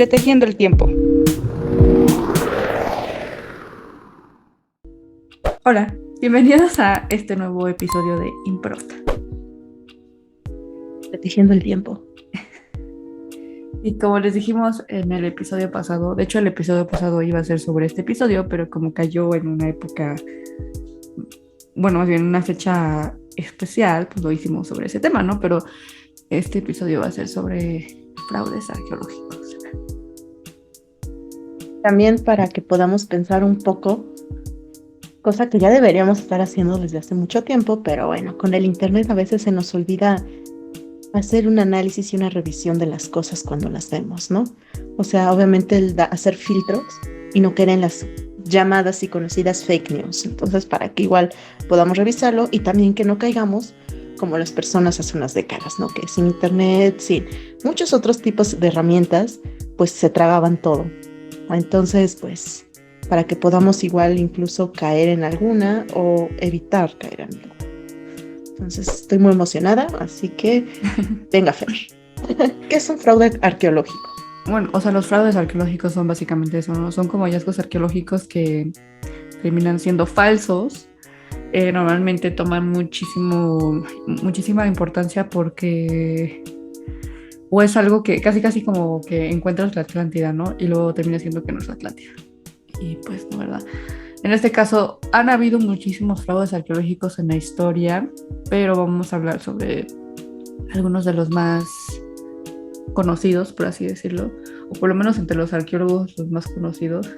Entretejiendo el tiempo. Hola, bienvenidos a este nuevo episodio de Improv. Entretejiendo el tiempo. Y como les dijimos en el episodio pasado, de hecho el episodio pasado iba a ser sobre este episodio, pero como cayó en una época, bueno, más bien una fecha especial, pues lo hicimos sobre ese tema, ¿no? Pero este episodio va a ser sobre fraudes arqueológicos. También para que podamos pensar un poco, cosa que ya deberíamos estar haciendo desde hace mucho tiempo, pero bueno, con el internet a veces se nos olvida hacer un análisis y una revisión de las cosas cuando las vemos, ¿no? O sea, obviamente hacer filtros y no caer en las llamadas y conocidas fake news. Entonces, para que igual podamos revisarlo y también que no caigamos como las personas hace unas décadas, ¿no? Que sin internet, sin muchos otros tipos de herramientas, pues se tragaban todo. Entonces, pues, para que podamos igual incluso caer en alguna o evitar caer en alguna. Entonces, estoy muy emocionada, así que venga, Fer. ¿Qué es un fraude arqueológico? Bueno, o sea, los fraudes arqueológicos son básicamente eso, ¿no? Son como hallazgos arqueológicos que terminan siendo falsos. Normalmente toman muchísima importancia porque o es algo que casi como que encuentras la Atlántida, ¿no? Y luego termina siendo que no es la Atlántida. Y pues, no, ¿verdad? En este caso, han habido muchísimos fraudes arqueológicos en la historia, pero vamos a hablar sobre algunos de los más conocidos, por así decirlo, o por lo menos entre los arqueólogos los más conocidos.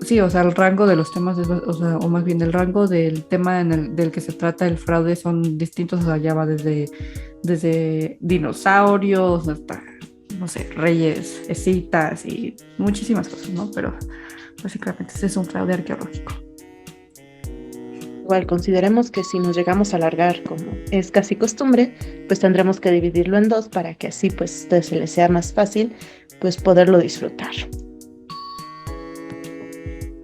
Sí, o sea, el rango de los temas, o más bien el rango del tema del que se trata el fraude son distintos, o sea, ya va desde dinosaurios hasta, no sé, reyes, escitas y muchísimas cosas, ¿no? Pero básicamente ese es un fraude arqueológico. Igual consideremos que si nos llegamos a alargar como es casi costumbre, pues tendremos que dividirlo en dos para que así pues se les sea más fácil pues poderlo disfrutar.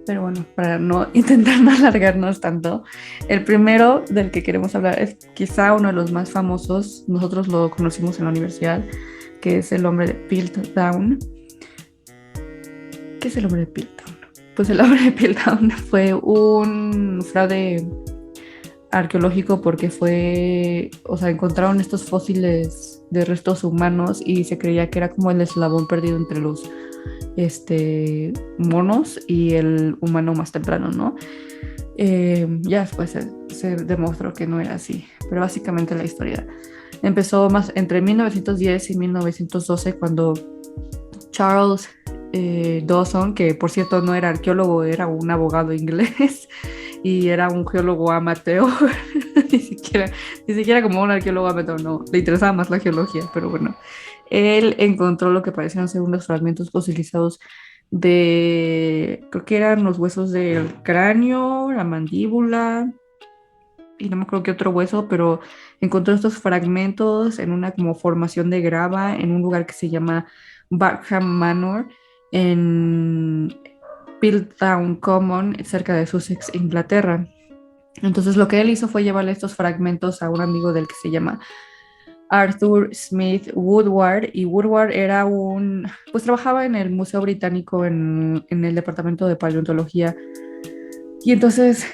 Pero bueno, para no intentar no alargarnos tanto, el primero del que queremos hablar es quizá uno de los más famosos, nosotros lo conocimos en la universidad, que es el hombre de Piltdown. ¿Qué es el hombre de Piltdown? Pues el hombre de Piltdown fue un fraude arqueológico porque encontraron estos fósiles de restos humanos y se creía que era como el eslabón perdido entre los monos y el humano más temprano, ¿no? Ya después se demostró que no era así, pero básicamente la historia empezó más entre 1910 y 1912 cuando Charles Dawson, que por cierto no era arqueólogo, era un abogado inglés y era un geólogo amateur, ni siquiera como un arqueólogo amateur, no, le interesaba más la geología, pero bueno, él encontró lo que parecían ser unos fragmentos fosilizados creo que eran los huesos del cráneo, la mandíbula y no me acuerdo qué otro hueso, pero encontró estos fragmentos en una como formación de grava en un lugar que se llama Barkham Manor en Piltdown Common, cerca de Sussex, Inglaterra. Entonces lo que él hizo fue llevarle estos fragmentos a un amigo del que se llama Arthur Smith Woodward, y Woodward pues trabajaba en el Museo Británico en el departamento de paleontología. Y entonces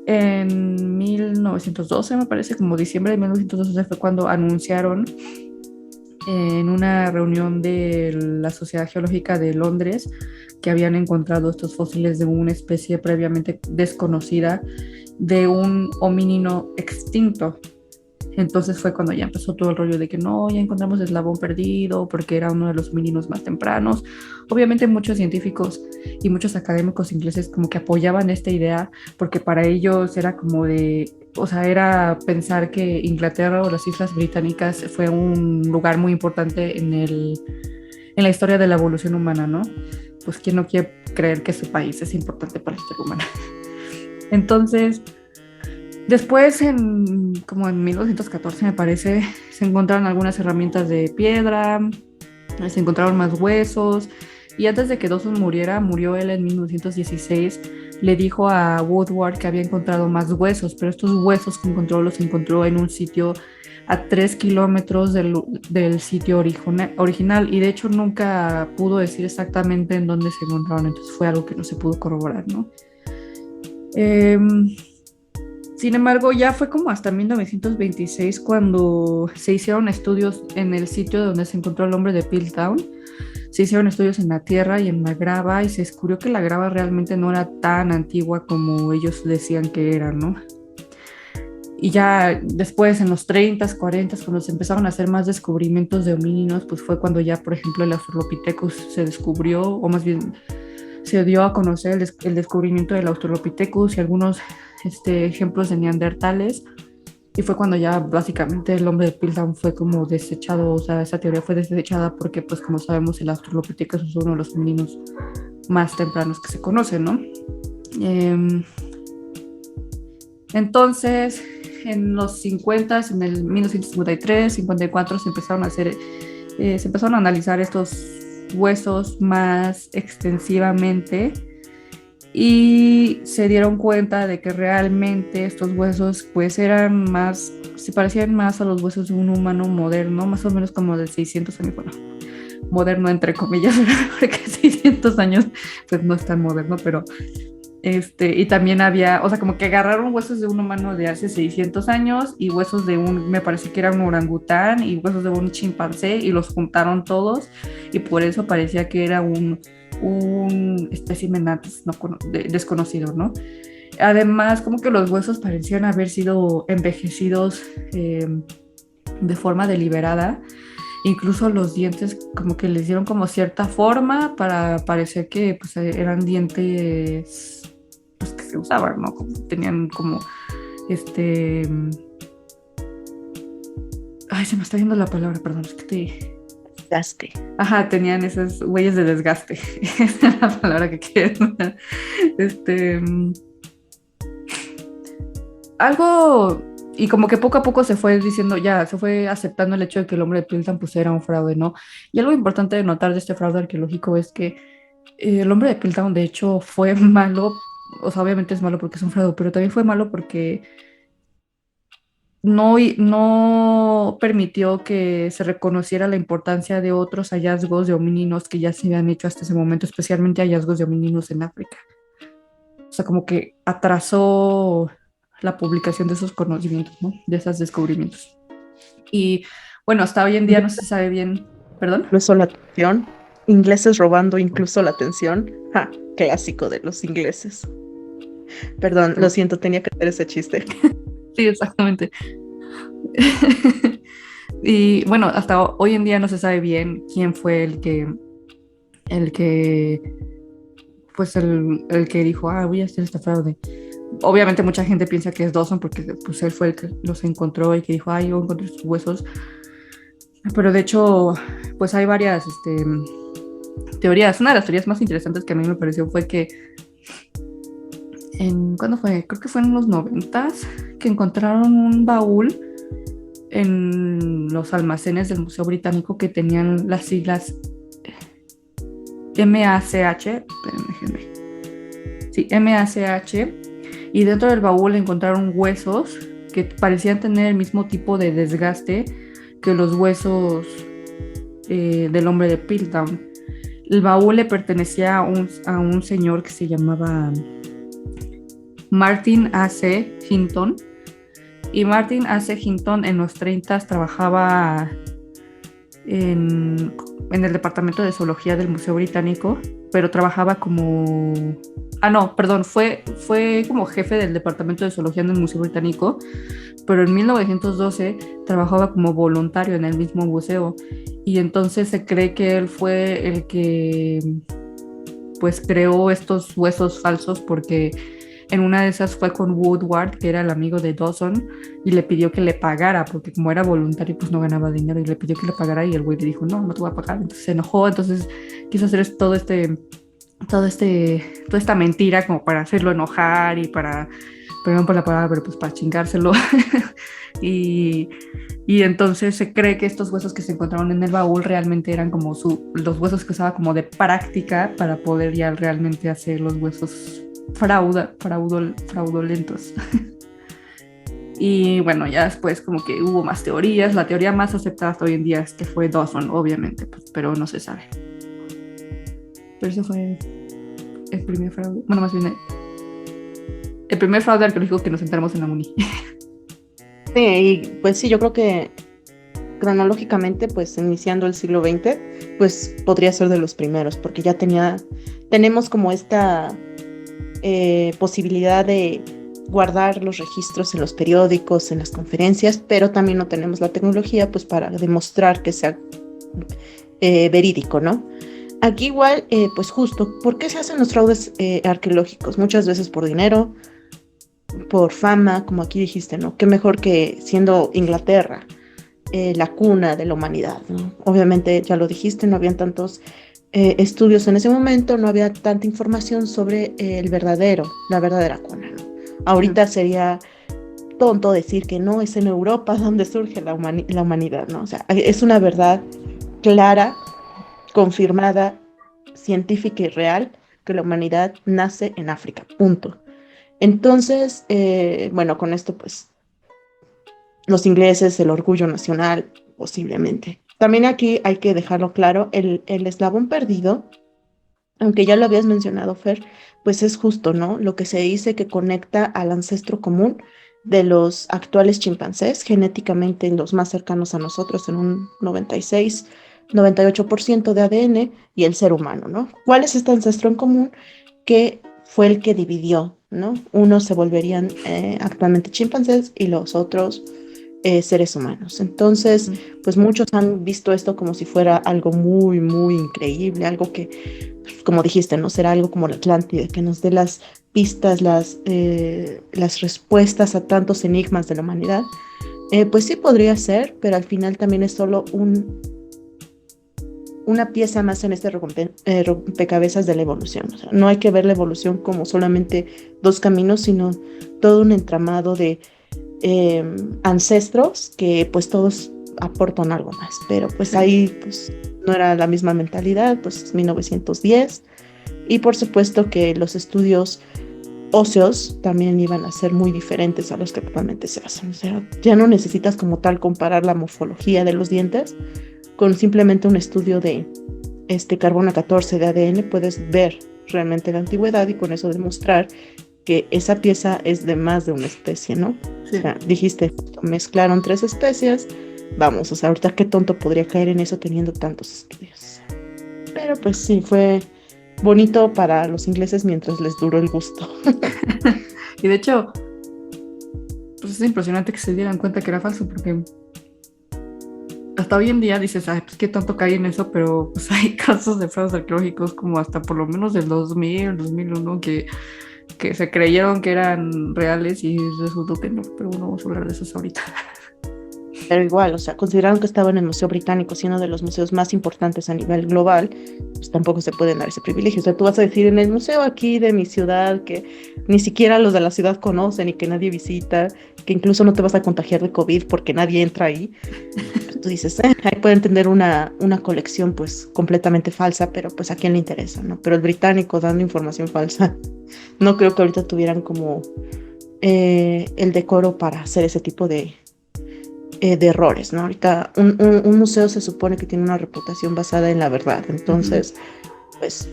en 1912, me parece, como diciembre de 1912 fue cuando anunciaron en una reunión de la Sociedad Geológica de Londres que habían encontrado estos fósiles de una especie previamente desconocida de un homínino extinto. Entonces fue cuando ya empezó todo el rollo de que no, ya encontramos el eslabón perdido porque era uno de los homíninos más tempranos. Obviamente muchos científicos y muchos académicos ingleses como que apoyaban esta idea porque para ellos era como era pensar que Inglaterra o las Islas Británicas fue un lugar muy importante en la historia de la evolución humana, ¿no? Pues quién no quiere creer que su país es importante para la historia humana. Entonces, después, como en 1914 me parece, se encontraron algunas herramientas de piedra, se encontraron más huesos, y antes de que Dawson murió él en 1916, le dijo a Woodward que había encontrado más huesos, pero estos huesos que encontró los encontró en un sitio a 3 kilómetros del sitio original, y de hecho nunca pudo decir exactamente en dónde se encontraron, entonces fue algo que no se pudo corroborar, ¿no? Eh, Sin embargo, ya fue como hasta 1926 cuando se hicieron estudios en el sitio donde se encontró el hombre de Piltdown. Se hicieron estudios en la tierra y en la grava, y se descubrió que la grava realmente no era tan antigua como ellos decían que era, ¿no? Y ya después, en los 30s, 40s, cuando se empezaron a hacer más descubrimientos de homínidos, pues fue cuando ya, por ejemplo, el Australopithecus se descubrió, o más bien se dio a conocer el descubrimiento del Australopithecus y algunos ejemplos de neandertales. Y fue cuando ya básicamente el hombre de Piltdown fue como desechado, o sea, esa teoría fue desechada porque, pues como sabemos, el Australopithecus es uno de los homínidos más tempranos que se conocen, ¿no? Entonces, en los 50, en el 1953, 54, se empezaron a analizar estos huesos más extensivamente, y se dieron cuenta de que realmente estos huesos pues eran más, se parecían más a los huesos de un humano moderno, más o menos como de 600 años, bueno, moderno entre comillas, porque 600 años pues no es tan moderno, pero y también había, o sea, como que agarraron huesos de un humano de hace 600 años y huesos de me parece que era un orangután y huesos de un chimpancé, y los juntaron todos, y por eso parecía que era un espécimen antes desconocido, ¿no? Además, como que los huesos parecían haber sido envejecidos de forma deliberada. Incluso los dientes como que les dieron como cierta forma para parecer que pues, eran dientes pues, que se usaban, ¿no? Tenían como Ay, se me está yendo la palabra, perdón, es que estoy... Desgaste. Ajá, tenían esas huellas de desgaste. Esa es la palabra que quiero. Algo, y como que poco a poco se fue diciendo, ya se fue aceptando el hecho de que el hombre de Piltdown pues era un fraude, ¿no? Y algo importante de notar de este fraude arqueológico es que el hombre de Piltdown de hecho fue malo, o sea, obviamente es malo porque es un fraude, pero también fue malo porque no permitió que se reconociera la importancia de otros hallazgos de homínidos que ya se habían hecho hasta ese momento, especialmente hallazgos de homínidos en África. O sea, como que atrasó la publicación de esos conocimientos, ¿no? De esos descubrimientos. Y bueno, hasta hoy en día no se sabe bien, ¿perdón? Incluso la atención. Ingleses robando incluso la atención. Ja, clásico de los ingleses. Perdón, lo siento, tenía que hacer ese chiste. Sí, exactamente. Y bueno, hasta hoy en día no se sabe bien quién fue pues el que dijo, voy a hacer esta fraude. Obviamente mucha gente piensa que es Dawson porque pues él fue el que los encontró y que dijo, yo encontré sus huesos. Pero de hecho, pues hay varias teorías. Una de las teorías más interesantes que a mí me pareció fue que ¿cuándo fue? Creo que fue en los 90s que encontraron un baúl en los almacenes del Museo Británico que tenían las siglas MACH, sí, MACH, y dentro del baúl encontraron huesos que parecían tener el mismo tipo de desgaste que los huesos del hombre de Piltdown. El baúl le pertenecía a un señor que se llamaba Martin A.C. Hinton, y Martin A.C. Hinton en los 30s trabajaba en el departamento de zoología del Museo Británico, pero trabajaba como... fue como jefe del departamento de zoología en el Museo Británico, pero en 1912 trabajaba como voluntario en el mismo museo, y entonces se cree que él fue el que pues creó estos huesos falsos, porque en una de esas fue con Woodward, que era el amigo de Dawson, y le pidió que le pagara, porque como era voluntario, pues no ganaba dinero, y le pidió que le pagara, y el güey le dijo, no te voy a pagar. Entonces se enojó, entonces quiso hacer toda esta mentira como para hacerlo enojar y para, perdón por la palabra, pero pues para chingárselo. y entonces se cree que estos huesos que se encontraron en el baúl realmente eran como los huesos que usaba como de práctica para poder ya realmente hacer los huesos fraudulentos. Y bueno, ya después como que hubo más teorías. La teoría más aceptada hasta hoy en día es que fue Dawson, obviamente, pues, pero no se sabe. Pero eso fue el primer fraude, bueno, más bien el primer fraude arqueológico que nos enteramos en la MUNI. Sí, y pues sí, yo creo que cronológicamente, pues iniciando el siglo XX, pues podría ser de los primeros, porque ya tenemos como esta posibilidad de guardar los registros en los periódicos, en las conferencias, pero también no tenemos la tecnología pues para demostrar que sea verídico, ¿no? Aquí igual, pues justo, ¿por qué se hacen los fraudes arqueológicos? Muchas veces por dinero, por fama, como aquí dijiste, ¿no? Qué mejor que siendo Inglaterra, la cuna de la humanidad, ¿no? Obviamente, ya lo dijiste, no habían tantos estudios en ese momento, no había tanta información sobre la verdadera cuna, ¿no? Ahorita sería tonto decir que no, es en Europa donde surge la humanidad, ¿no? O sea, es una verdad clara, confirmada, científica y real, que la humanidad nace en África, punto. Entonces, bueno, con esto pues los ingleses, el orgullo nacional, posiblemente. También aquí hay que dejarlo claro, el eslabón perdido, aunque ya lo habías mencionado, Fer, pues es justo, ¿no? Lo que se dice que conecta al ancestro común de los actuales chimpancés, genéticamente los más cercanos a nosotros en un 96, 98% de ADN y el ser humano, ¿no? ¿Cuál es este ancestro en común que fue el que dividió, ¿no? Unos se volverían actualmente chimpancés y los otros seres humanos. Entonces, pues muchos han visto esto como si fuera algo muy, muy increíble, algo que, pues, como dijiste, no será algo como la Atlántida, que nos dé las pistas, las respuestas a tantos enigmas de la humanidad. Pues sí podría ser, pero al final también es solo una pieza más en este rompecabezas de la evolución. O sea, no hay que ver la evolución como solamente dos caminos, sino todo un entramado de ancestros que pues todos aportan algo más, pero pues ahí pues no era la misma mentalidad, pues 1910, y por supuesto que los estudios óseos también iban a ser muy diferentes a los que actualmente se hacen. O sea, ya no necesitas como tal comparar la morfología de los dientes con simplemente un estudio de carbono 14 de ADN, puedes ver realmente la antigüedad y con eso demostrar que esa pieza es de más de una especie, ¿no? Sí. O sea, dijiste, mezclaron 3 especies, vamos, o sea, ahorita qué tonto podría caer en eso teniendo tantos estudios. Pero pues sí, fue bonito para los ingleses mientras les duró el gusto. Y de hecho, pues es impresionante que se dieran cuenta que era falso, porque hasta hoy en día dices, ay, pues qué tonto caí en eso, pero pues hay casos de fraudes arqueológicos como hasta por lo menos del 2000, 2001, que se creyeron que eran reales y resultó que no, pero no vamos a hablar de eso ahorita. Pero igual, o sea, consideraron que estaba en el Museo Británico, siendo de los museos más importantes a nivel global, pues tampoco se pueden dar ese privilegio. O sea, tú vas a decir en el museo aquí de mi ciudad, que ni siquiera los de la ciudad conocen y que nadie visita, que incluso no te vas a contagiar de COVID porque nadie entra ahí. Pues tú dices, ahí pueden tener una colección pues completamente falsa, pero pues a quién le interesa, ¿no? Pero el británico dando información falsa, no creo que ahorita tuvieran como el decoro para hacer ese tipo de errores, ¿no? Ahorita un museo se supone que tiene una reputación basada en la verdad, entonces, pues,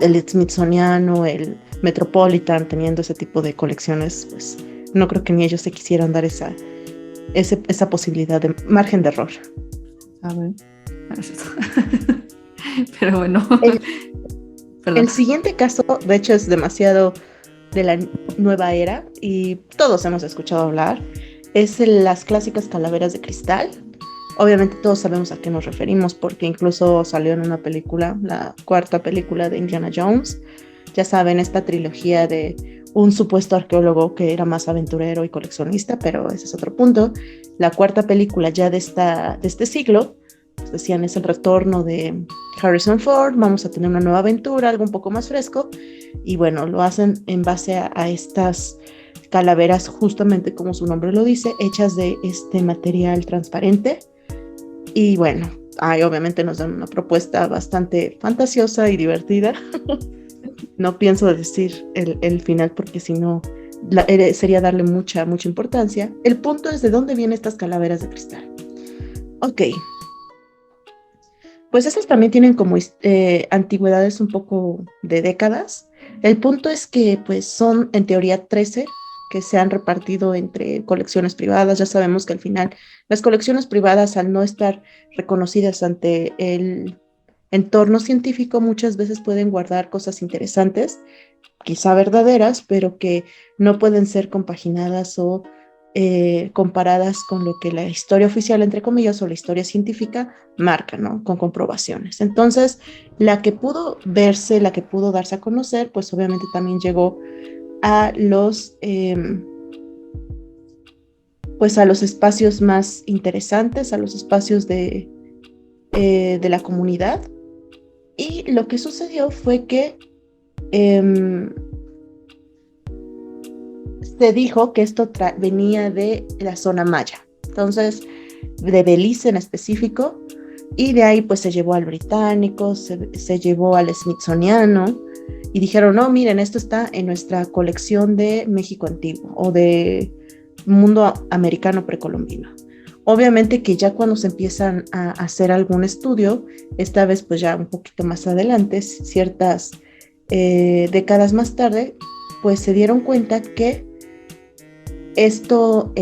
el Smithsoniano, el Metropolitan, teniendo ese tipo de colecciones, pues, no creo que ni ellos se quisieran dar esa posibilidad de margen de error. A ver, pero bueno. El siguiente caso, de hecho, es demasiado de la nueva era y todos hemos escuchado hablar. Es las clásicas calaveras de cristal. Obviamente todos sabemos a qué nos referimos porque incluso salió en una película, la 4ª película de Indiana Jones. Ya saben, esta trilogía de un supuesto arqueólogo que era más aventurero y coleccionista, pero ese es otro punto. La 4ª película ya de este siglo, pues decían, es el retorno de Harrison Ford, vamos a tener una nueva aventura, algo un poco más fresco. Y bueno, lo hacen en base a estas calaveras, justamente como su nombre lo dice, hechas de este material transparente. Y bueno, ahí obviamente nos dan una propuesta bastante fantasiosa y divertida. No pienso decir el final porque si no sería darle mucha importancia. El punto es de dónde vienen estas calaveras de cristal. Ok, pues esas también tienen como antigüedades un poco de décadas. El punto es que pues son en teoría 13 que se han repartido entre colecciones privadas. Ya sabemos que al final las colecciones privadas, al no estar reconocidas ante el entorno científico, muchas veces pueden guardar cosas interesantes, quizá verdaderas, pero que no pueden ser compaginadas o comparadas con lo que la historia oficial, entre comillas, o la historia científica marca, ¿no? Con comprobaciones. Entonces, la que pudo verse, la que pudo darse a conocer, pues obviamente también llegó a pues a los espacios más interesantes, a los espacios de la comunidad. Y lo que sucedió fue que eh, se dijo que esto venía de la zona maya, entonces de Belice en específico, y de ahí pues se llevó al británico, se llevó al smithsoniano, y dijeron, no, miren, esto está en nuestra colección de México antiguo o de mundo americano precolombino. Obviamente que ya cuando se empiezan a hacer algún estudio, esta vez pues ya un poquito más adelante, ciertas décadas más tarde, pues se dieron cuenta que esto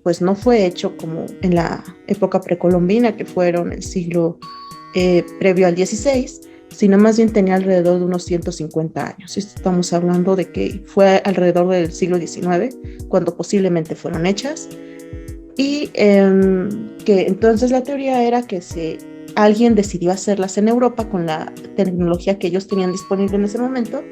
pues no fue hecho como en la época precolombina, que fueron el siglo previo al 16, sino más bien tenía alrededor de unos 150 años. Estamos hablando de que fue alrededor del siglo XIX, cuando posiblemente fueron hechas, y que entonces la teoría era que alguien decidió hacerlas en Europa con la tecnología que ellos tenían disponible en ese momento,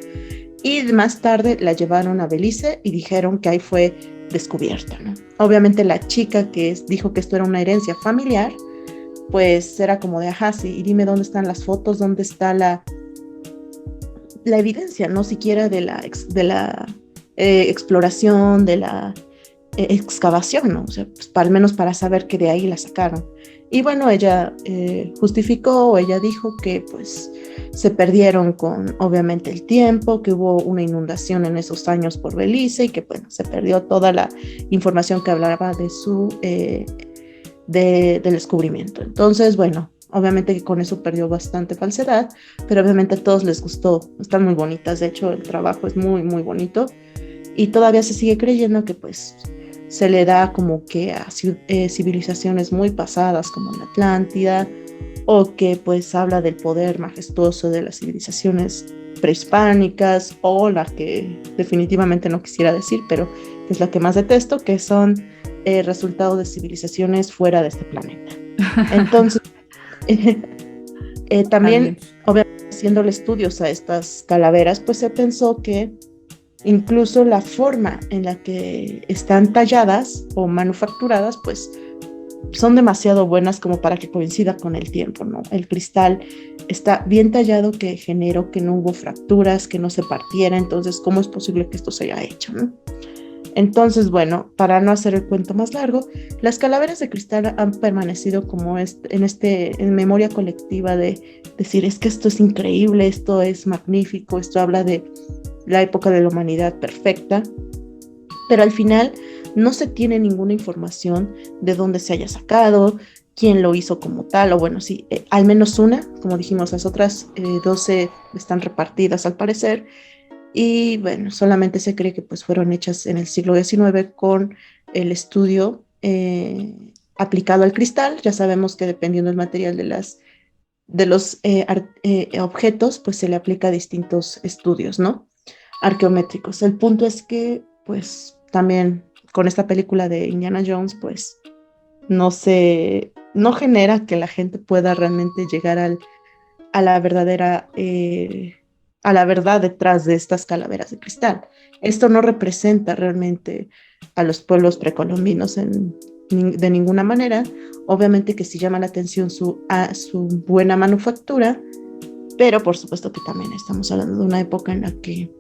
y más tarde la llevaron a Belice y dijeron que ahí fue descubierta, ¿no? Obviamente la chica que dijo que esto era una herencia familiar, pues era como de, ajá, sí, y dime dónde están las fotos, dónde está la evidencia, no siquiera de la exploración, de la excavación, ¿no? O sea, pues, al menos para saber que de ahí la sacaron. Y bueno, ella justificó, o ella dijo que pues se perdieron con obviamente el tiempo, que hubo una inundación en esos años por Belice y que bueno, se perdió toda la información que hablaba del descubrimiento. Entonces, bueno, obviamente que con eso perdió bastante falsedad, pero obviamente a todos les gustó, están muy bonitas, de hecho el trabajo es muy, muy bonito y todavía se sigue creyendo que pues se le da como que a civilizaciones muy pasadas como la Atlántida, o que pues habla del poder majestuoso de las civilizaciones prehispánicas, o la que definitivamente no quisiera decir, pero que es la que más detesto, que son resultado de civilizaciones fuera de este planeta. Entonces, también, obviamente, haciéndole estudios a estas calaveras, pues se pensó que incluso la forma en la que están talladas o manufacturadas, pues son demasiado buenas como para que coincida con el tiempo, ¿no? El cristal está bien tallado, que generó que no hubo fracturas, que no se partiera, entonces, ¿cómo es posible que esto se haya hecho, ¿no? Entonces, bueno, para no hacer el cuento más largo, las calaveras de cristal han permanecido como en memoria colectiva de decir, es que esto es increíble, esto es magnífico, esto habla de la época de la humanidad perfecta, pero al final no se tiene ninguna información de dónde se haya sacado, quién lo hizo como tal, o bueno, sí, al menos una, como dijimos, las otras 12 están repartidas al parecer, y bueno, solamente se cree que pues fueron hechas en el siglo XIX con el estudio aplicado al cristal. Ya sabemos que dependiendo del material de los objetos, pues se le aplica a distintos estudios, ¿no? Arqueométricos. El punto es que, pues, también con esta película de Indiana Jones, pues, no genera que la gente pueda realmente llegar a la verdadera, a la verdad detrás de estas calaveras de cristal. Esto no representa realmente a los pueblos precolombinos de ninguna manera. Obviamente que sí llama la atención su buena manufactura, pero por supuesto que también estamos hablando de una época en la que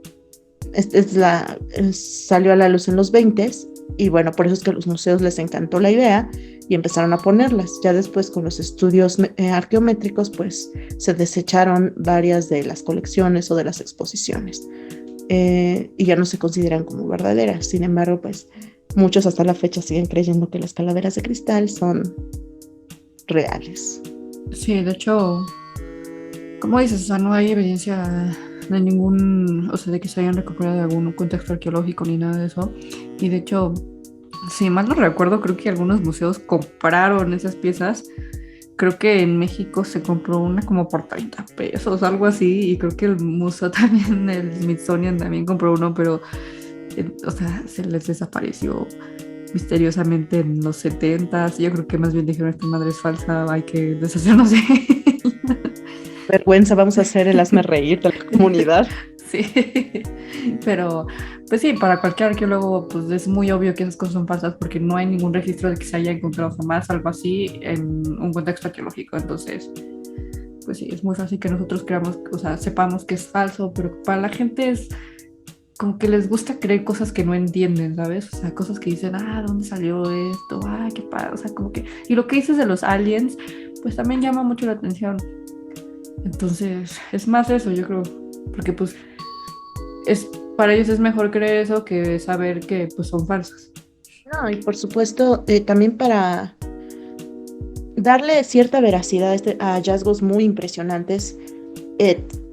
salió a la luz en los 20 y bueno, por eso es que a los museos les encantó la idea y empezaron a ponerlas. Ya después con los estudios arqueométricos, pues se desecharon varias de las colecciones o de las exposiciones y ya no se consideran como verdaderas. Sin embargo, pues muchos hasta la fecha siguen creyendo que las calaveras de cristal son reales. Sí, de hecho, como dices, o sea, no hay evidencia de ningún, o sea, de que se hayan recuperado de algún contexto arqueológico ni nada de eso. Y de hecho, si mal no recuerdo, creo que algunos museos compraron esas piezas. Creo que en México se compró una como por 30 pesos, algo así, y creo que el museo también, el Smithsonian también compró uno, pero, o sea, se les desapareció misteriosamente en los 70s. Yo creo que más bien dijeron, esta madre es falsa, hay que deshacernos de ella. Vergüenza, vamos a hacer el hazme reír de la comunidad. Sí, pero pues sí, para cualquier arqueólogo pues es muy obvio que esas cosas son falsas porque no hay ningún registro de que se haya encontrado jamás algo así en un contexto arqueológico. Entonces, pues sí, es muy fácil que nosotros creamos, o sea, sepamos que es falso, pero para la gente es como que les gusta creer cosas que no entienden, ¿sabes? O sea, cosas que dicen, ¿dónde salió esto? Qué padre, o sea, como que... Y lo que dices de los aliens, pues también llama mucho la atención. Entonces, es más eso, yo creo, porque pues para ellos es mejor creer eso que saber que pues son falsas. No, y por supuesto, también para darle cierta veracidad a hallazgos muy impresionantes,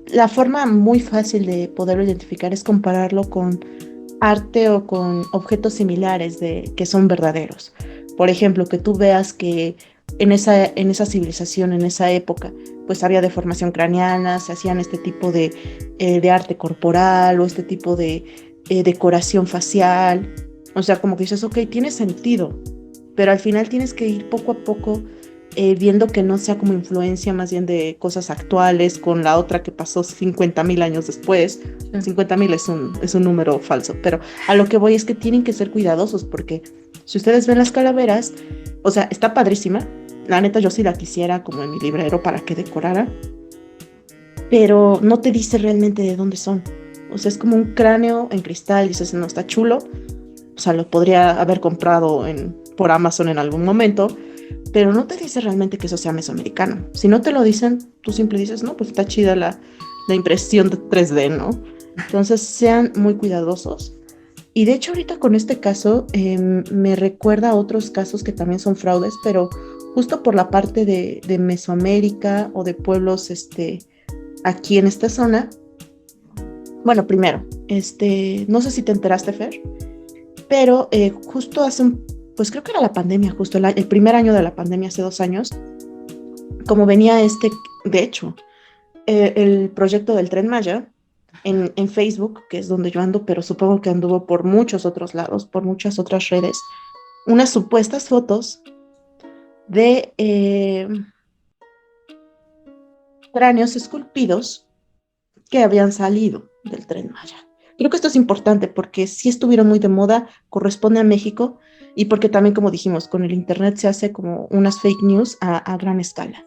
la forma muy fácil de poderlo identificar es compararlo con arte o con objetos similares que son verdaderos. Por ejemplo, que tú veas que en esa civilización, en esa época, pues había deformación craneana, se hacían este tipo de arte corporal o este tipo de decoración facial. O sea, como que dices, ok, tiene sentido, pero al final tienes que ir poco a poco viendo que no sea como influencia más bien de cosas actuales con la otra que pasó 50,000 años después. Sí. 50,000 es un número falso, pero a lo que voy es que tienen que ser cuidadosos porque si ustedes ven las calaveras, o sea, está padrísima. La neta, yo sí la quisiera como en mi librero para que decorara, pero no te dice realmente de dónde son. O sea, es como un cráneo en cristal, dices, no, está chulo. O sea, lo podría haber comprado por Amazon en algún momento, pero no te dice realmente que eso sea mesoamericano. Si no te lo dicen, tú siempre dices, no, pues está chida la impresión de 3D, ¿no? Entonces, sean muy cuidadosos. Y de hecho, ahorita con este caso, me recuerda a otros casos que también son fraudes, pero justo por la parte de Mesoamérica o de pueblos aquí en esta zona. Bueno, primero, no sé si te enteraste, Fer, pero justo pues creo que era la pandemia, justo el primer año de la pandemia, hace 2 años, como venía de hecho, el proyecto del Tren Maya en Facebook, que es donde yo ando, pero supongo que anduvo por muchos otros lados, por muchas otras redes, unas supuestas fotos de cráneos esculpidos que habían salido del Tren Maya. Creo que esto es importante porque sí estuvieron muy de moda, corresponde a México y porque también, como dijimos, con el internet se hace como unas fake news a gran escala.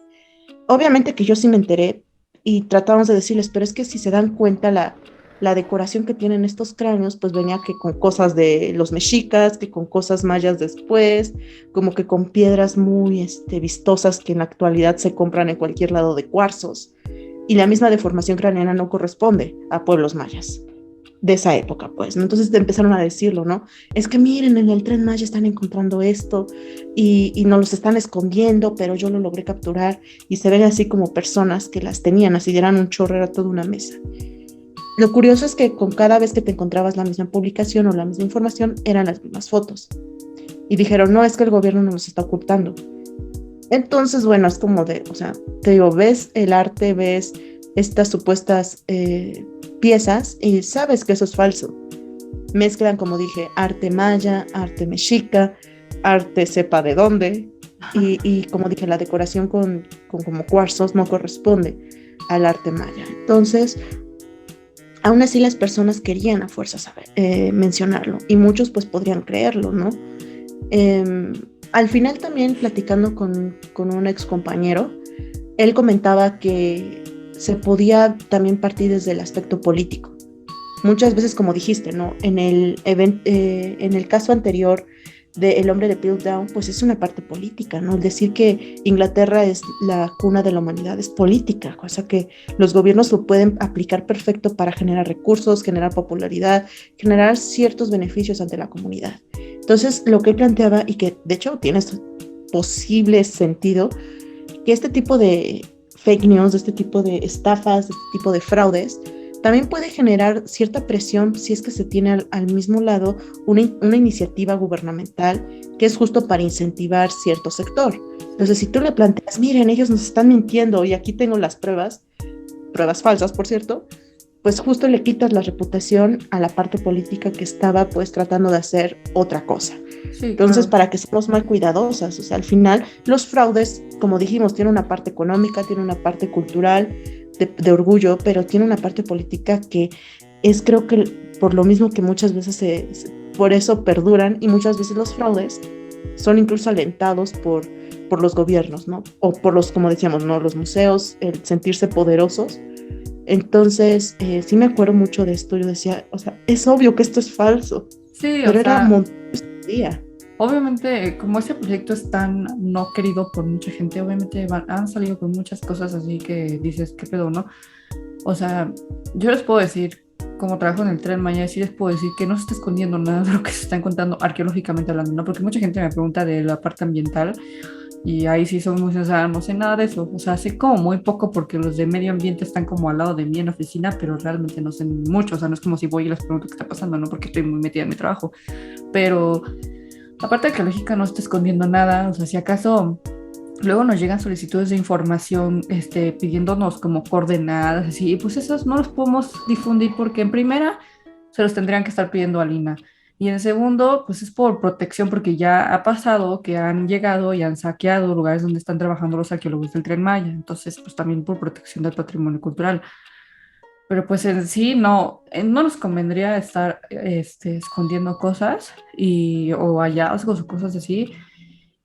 Obviamente que yo sí me enteré y tratábamos de decirles, pero es que si se dan cuenta la decoración que tienen estos cráneos, pues venía que con cosas de los mexicas, que con cosas mayas después, como que con piedras muy vistosas que en la actualidad se compran en cualquier lado de cuarzos. Y la misma deformación craneana no corresponde a pueblos mayas de esa época, pues, ¿no? Entonces empezaron a decirlo, ¿no? Es que miren, en el Tren Maya están encontrando esto y nos los están escondiendo, pero yo lo logré capturar y se ven así como personas que las tenían, así eran un chorro, era toda una mesa. Lo curioso es que con cada vez que te encontrabas la misma publicación o la misma información, eran las mismas fotos. Y dijeron, no, es que el gobierno nos está ocultando. Entonces, bueno, es como o sea, te digo, ves el arte, ves estas supuestas piezas y sabes que eso es falso. Mezclan, como dije, arte maya, arte mexica, arte sepa de dónde, y como dije, la decoración con como cuarzos no corresponde al arte maya. Entonces, aún así las personas querían a fuerza saber, mencionarlo, y muchos pues podrían creerlo, ¿no? Al final también platicando con un ex compañero, él comentaba que se podía también partir desde el aspecto político. muchas veces, como dijiste, ¿no? En el caso anterior de El hombre de Piltdown, pues es una parte política, ¿no? El decir que Inglaterra es la cuna de la humanidad es política, cosa que los gobiernos lo pueden aplicar perfecto para generar recursos, generar popularidad, generar ciertos beneficios ante la comunidad. Entonces, lo que él planteaba, y que de hecho tiene posible sentido, que este tipo de fake news, de este tipo de estafas, de este tipo de fraudes, también puede generar cierta presión si es que se tiene al mismo lado una iniciativa gubernamental que es justo para incentivar cierto sector. Entonces, si tú le planteas, miren, ellos nos están mintiendo y aquí tengo las pruebas falsas, por cierto, pues justo le quitas la reputación a la parte política que estaba pues tratando de hacer otra cosa. Sí, Entonces, claro. para que seamos más cuidadosas, o sea, al final los fraudes, como dijimos, tienen una parte económica, tienen una parte cultural, de orgullo, pero tiene una parte política que es, creo que por lo mismo que muchas veces por eso perduran, y muchas veces los fraudes son incluso alentados por los gobiernos, ¿no? O por los, como decíamos, ¿no? Los museos, el sentirse poderosos. Entonces, sí me acuerdo mucho de esto. Yo decía, o sea, es obvio que esto es falso, Sí, o pero era sea, día. obviamente, como ese proyecto es tan no querido por mucha gente, obviamente han salido con muchas cosas así que dices, ¿qué pedo, no? O sea, yo les puedo decir, como trabajo en el Tren Maya, sí les puedo decir que no se está escondiendo nada de lo que se está encontrando arqueológicamente hablando, ¿no? Porque mucha gente me pregunta de la parte ambiental y ahí sí son muy sinceros, no sé nada de eso. O sea, sé como muy poco porque los de medio ambiente están como al lado de mí en la oficina, pero realmente no sé mucho. O sea, no es como si voy y les pregunto qué está pasando, ¿no? Porque estoy muy metida en mi trabajo. Pero la parte arqueológica no está escondiendo nada. O sea, si acaso luego nos llegan solicitudes de información pidiéndonos como coordenadas, así, y pues esos no los podemos difundir porque en primera se los tendrían que estar pidiendo a Lina. Y en segundo, pues es por protección, porque ya ha pasado que han llegado y han saqueado lugares donde están trabajando los arqueólogos del Tren Maya. Entonces, pues también por protección del patrimonio cultural. Pero pues en sí no nos convendría estar escondiendo cosas o hallazgos o cosas así.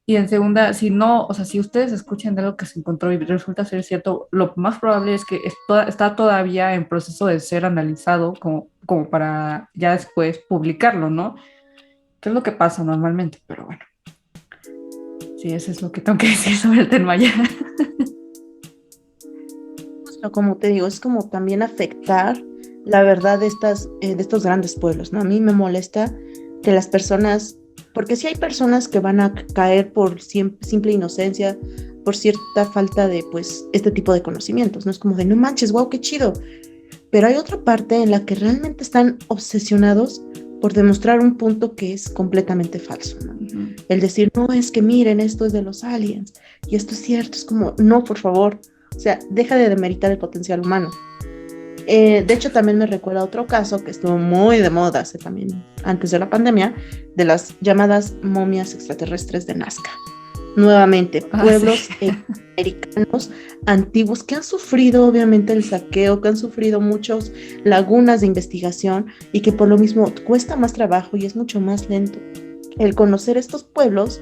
Y en segunda, si no, o sea, si ustedes escuchan de algo que se encontró y resulta ser cierto, lo más probable es que está todavía en proceso de ser analizado como para ya después publicarlo, ¿no? ¿Qué es lo que pasa normalmente? Pero bueno, sí, eso es lo que tengo que decir sobre el tema ya. Justo como te digo, es como también afectar la verdad de estos grandes pueblos, ¿no? A mí me molesta que las personas, porque sí hay personas que van a caer por simple inocencia, por cierta falta de, pues, este tipo de conocimientos, ¿no? Es como de, no manches, wow, qué chido. Pero hay otra parte en la que realmente están obsesionados por demostrar un punto que es completamente falso, ¿no? Ujú. El decir, no, es que miren, esto es de los aliens, y esto es cierto, es como, no, por favor, o sea, deja de demeritar el potencial humano. De hecho, también me recuerda otro caso que estuvo muy de moda hace también, antes de la pandemia, de las llamadas momias extraterrestres de Nazca. Nuevamente, Ah, sí. pueblos americanos antiguos que han sufrido obviamente el saqueo, que han sufrido muchas lagunas de investigación y que por lo mismo cuesta más trabajo y es mucho más lento el conocer estos pueblos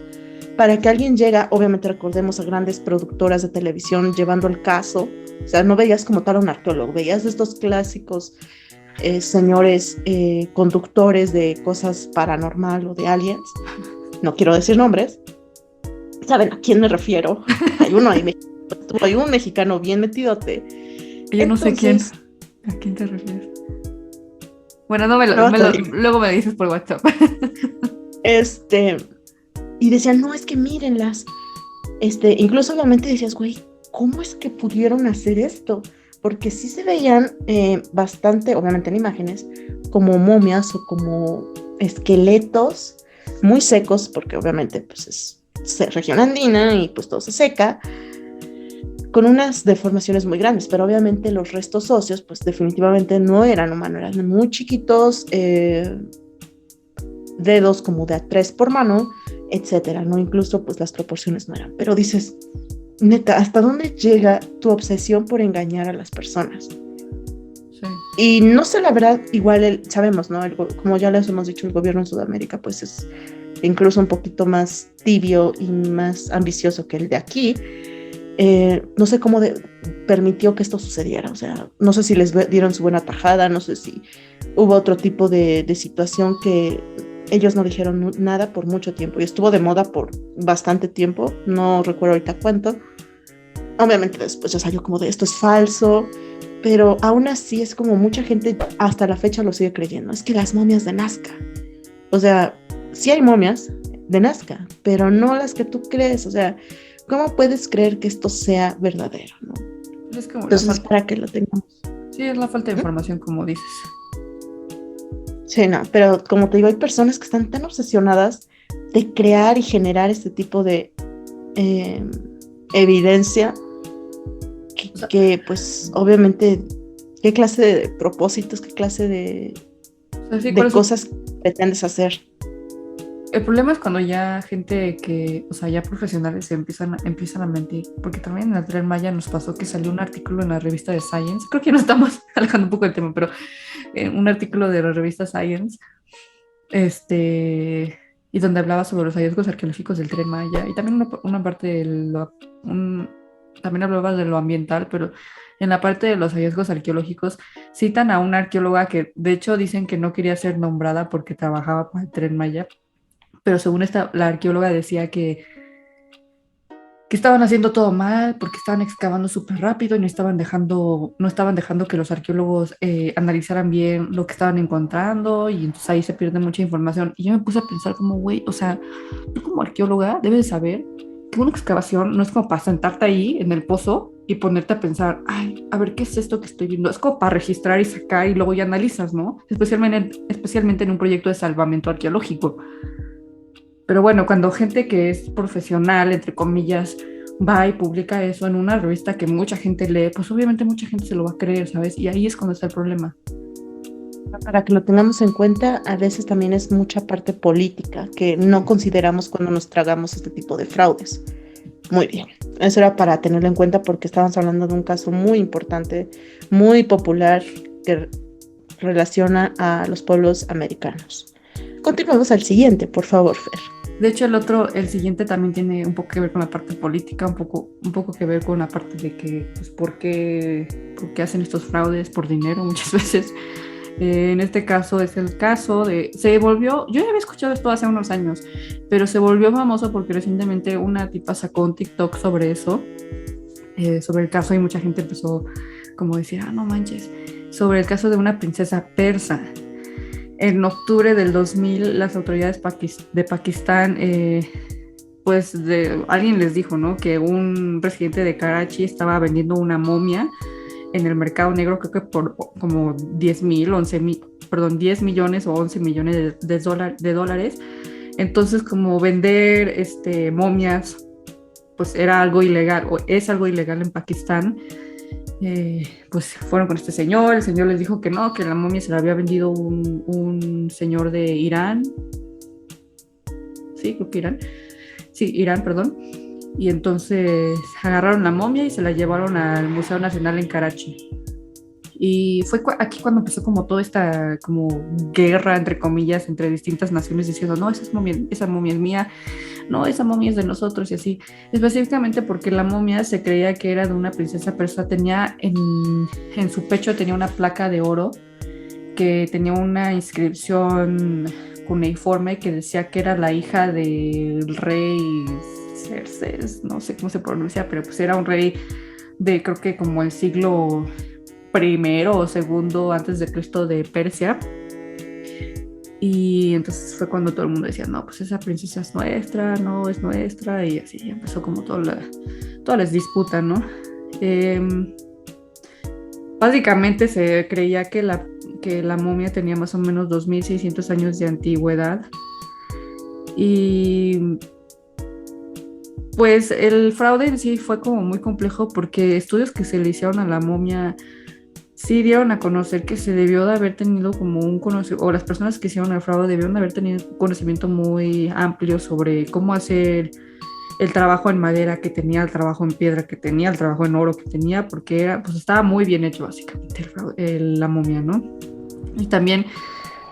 para que alguien llegue. Obviamente recordemos a grandes productoras de televisión llevando el caso. O sea, no veías como tal a un arqueólogo, veías estos clásicos señores conductores de cosas paranormal o de aliens. No quiero decir nombres. ¿Saben a quién me refiero? Hay un mexicano bien metidote. Yo no sé quién. Entonces, ¿A quién te refieres? Bueno, no me lo, luego me te lo- digo, luego me dices por WhatsApp. este, y decían, no, es que mírenlas. Incluso obviamente decías, güey, ¿cómo es que pudieron hacer esto? Porque sí se veían bastante, obviamente en imágenes, como momias o como esqueletos muy secos, porque obviamente pues es región andina y pues todo se seca, con unas deformaciones muy grandes, pero obviamente los restos óseos pues definitivamente no eran humanos, eran muy chiquitos, dedos como de a 3 por mano, etcétera, ¿no? Incluso pues las proporciones no eran, pero dices, neta, ¿hasta dónde llega tu obsesión por engañar a las personas? Sí. Y no sé, la verdad, igual sabemos, ¿no? Como ya les hemos dicho, el gobierno en Sudamérica pues es incluso un poquito más tibio y más ambicioso que el de aquí, no sé cómo permitió que esto sucediera. O sea, no sé si les dieron su buena tajada, no sé si hubo otro tipo de situación que ellos no dijeron nada por mucho tiempo y estuvo de moda por bastante tiempo, no recuerdo ahorita cuánto. Obviamente después ya salió como de esto es falso, pero aún así es como mucha gente hasta la fecha lo sigue creyendo. Es que las momias de Nazca, o sea, sí hay momias de Nazca, pero no las que tú crees. O sea, ¿cómo puedes creer que esto sea verdadero, no? Es como la Entonces, falta, para que lo tengamos. sí, es la falta de ¿Mm? información, como dices. Sí, no, pero como te digo, hay personas que están tan obsesionadas de crear y generar este tipo de eh, evidencia O sea, que, pues obviamente, qué clase de propósitos, qué clase o sea, sí, ¿cuál de es su cosas pretendes hacer. El problema es cuando ya gente que, o sea, ya profesionales empiezan a mentir, porque también en el Tren Maya nos pasó que salió un artículo en la revista de Science, creo que ya nos estamos alejando un poco del tema, pero un artículo de la revista Science, y donde hablaba sobre los hallazgos arqueológicos del Tren Maya, y también una parte un- también hablaba de lo ambiental, pero en la parte de los hallazgos arqueológicos citan a una arqueóloga que de hecho dicen que no quería ser nombrada porque trabajaba para el Tren Maya, pero según la arqueóloga decía que estaban haciendo todo mal porque estaban excavando súper rápido y no estaban dejando que los arqueólogos analizaran bien lo que estaban encontrando, y entonces ahí se pierde mucha información. Y yo me puse a pensar como, güey, o sea, tú como arqueóloga debes saber que una excavación no es como para sentarte ahí en el pozo y ponerte a pensar, ay, a ver, ¿qué es esto que estoy viendo? Es como para registrar y sacar y luego ya analizas, ¿no? Especialmente en un proyecto de salvamento arqueológico. Pero bueno, cuando gente que es profesional, entre comillas, va y publica eso en una revista que mucha gente lee, pues obviamente mucha gente se lo va a creer, ¿sabes? Y ahí es cuando está el problema. Para que lo tengamos en cuenta, a veces también es mucha parte política que no consideramos cuando nos tragamos este tipo de fraudes. Muy bien, eso era para tenerlo en cuenta porque estábamos hablando de un caso muy importante, muy popular, que relaciona a los pueblos americanos. Continuamos al siguiente, por favor, Fer. De hecho, el siguiente también tiene un poco que ver con la parte política, un poco que ver con la parte de que, pues, por qué hacen estos fraudes por dinero muchas veces. En este caso es el caso yo ya había escuchado esto hace unos años, pero se volvió famoso porque recientemente una tipa sacó un TikTok sobre eso, sobre el caso, y mucha gente empezó como a decir, ah, no manches, sobre el caso de una princesa persa. En octubre del 2000, las autoridades de Pakistán, alguien les dijo, ¿no?, que un residente de Karachi estaba vendiendo una momia en el mercado negro, creo que por como 10 millones o 11 millones de dólares. Entonces, como vender momias, pues era algo ilegal, o es algo ilegal en Pakistán. Pues fueron con este señor, el señor les dijo que no, que la momia se la había vendido un señor de Irán, sí, creo que Irán, sí, Irán, perdón, y entonces agarraron la momia y se la llevaron al Museo Nacional en Karachi. Y fue aquí cuando empezó como toda esta como guerra, entre comillas, entre distintas naciones diciendo, no, esa momia es mía, no, esa momia es de nosotros, y así. Específicamente porque la momia se creía que era de una princesa persa, tenía en su pecho tenía una placa de oro que tenía una inscripción cuneiforme que decía que era la hija del rey Xerxes, no sé cómo se pronuncia, pero pues era un rey de, creo que como el siglo primero o segundo antes de Cristo, de Persia. Y entonces fue cuando todo el mundo decía, no, pues esa princesa es nuestra, no es nuestra, y así empezó como todas las disputas, ¿no? Eh, Básicamente se creía que la momia tenía más o menos 2600 años de antigüedad, y pues el fraude en sí fue como muy complejo porque estudios que se le hicieron a la momia sí dieron a conocer que se debió de haber tenido como un conocimiento, o las personas que hicieron el fraude debieron de haber tenido un conocimiento muy amplio sobre cómo hacer el trabajo en madera que tenía, el trabajo en piedra que tenía, el trabajo en oro que tenía, porque pues estaba muy bien hecho básicamente la momia, ¿no? Y también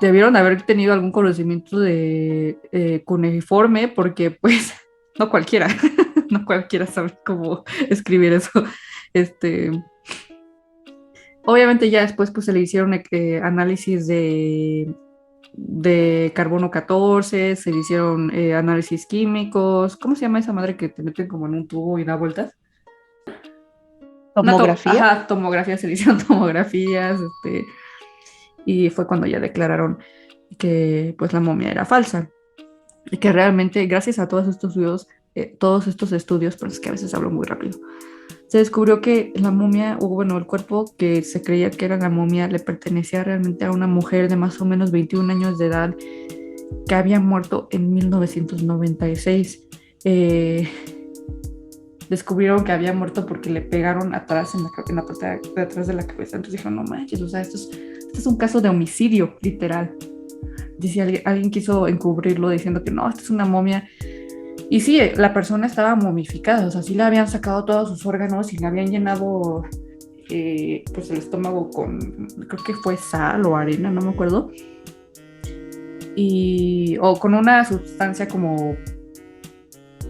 debieron de haber tenido algún conocimiento de cuneiforme, porque pues no cualquiera, no cualquiera sabe cómo escribir eso. Este, obviamente ya después pues se le hicieron análisis de carbono 14, se le hicieron análisis químicos. ¿Cómo se llama esa madre que te meten como en un tubo y da vueltas? ¿Tomografía? Ajá, tomografías, se le hicieron tomografías, y fue cuando ya declararon que pues la momia era falsa y que realmente gracias a todos estos estudios, pero es que a veces hablo muy rápido, se descubrió que la momia, o bueno, el cuerpo que se creía que era la momia le pertenecía realmente a una mujer de más o menos 21 años de edad que había muerto en 1996. Descubrieron que había muerto porque le pegaron atrás en la parte de atrás de la cabeza. Entonces dijeron, no manches, o sea, esto es un caso de homicidio, literal. Dice, alguien quiso encubrirlo diciendo que no, esto es una momia. Y sí, la persona estaba momificada, o sea, sí le habían sacado todos sus órganos y le habían llenado pues el estómago con, creo que fue sal o arena, no me acuerdo. O con una sustancia como,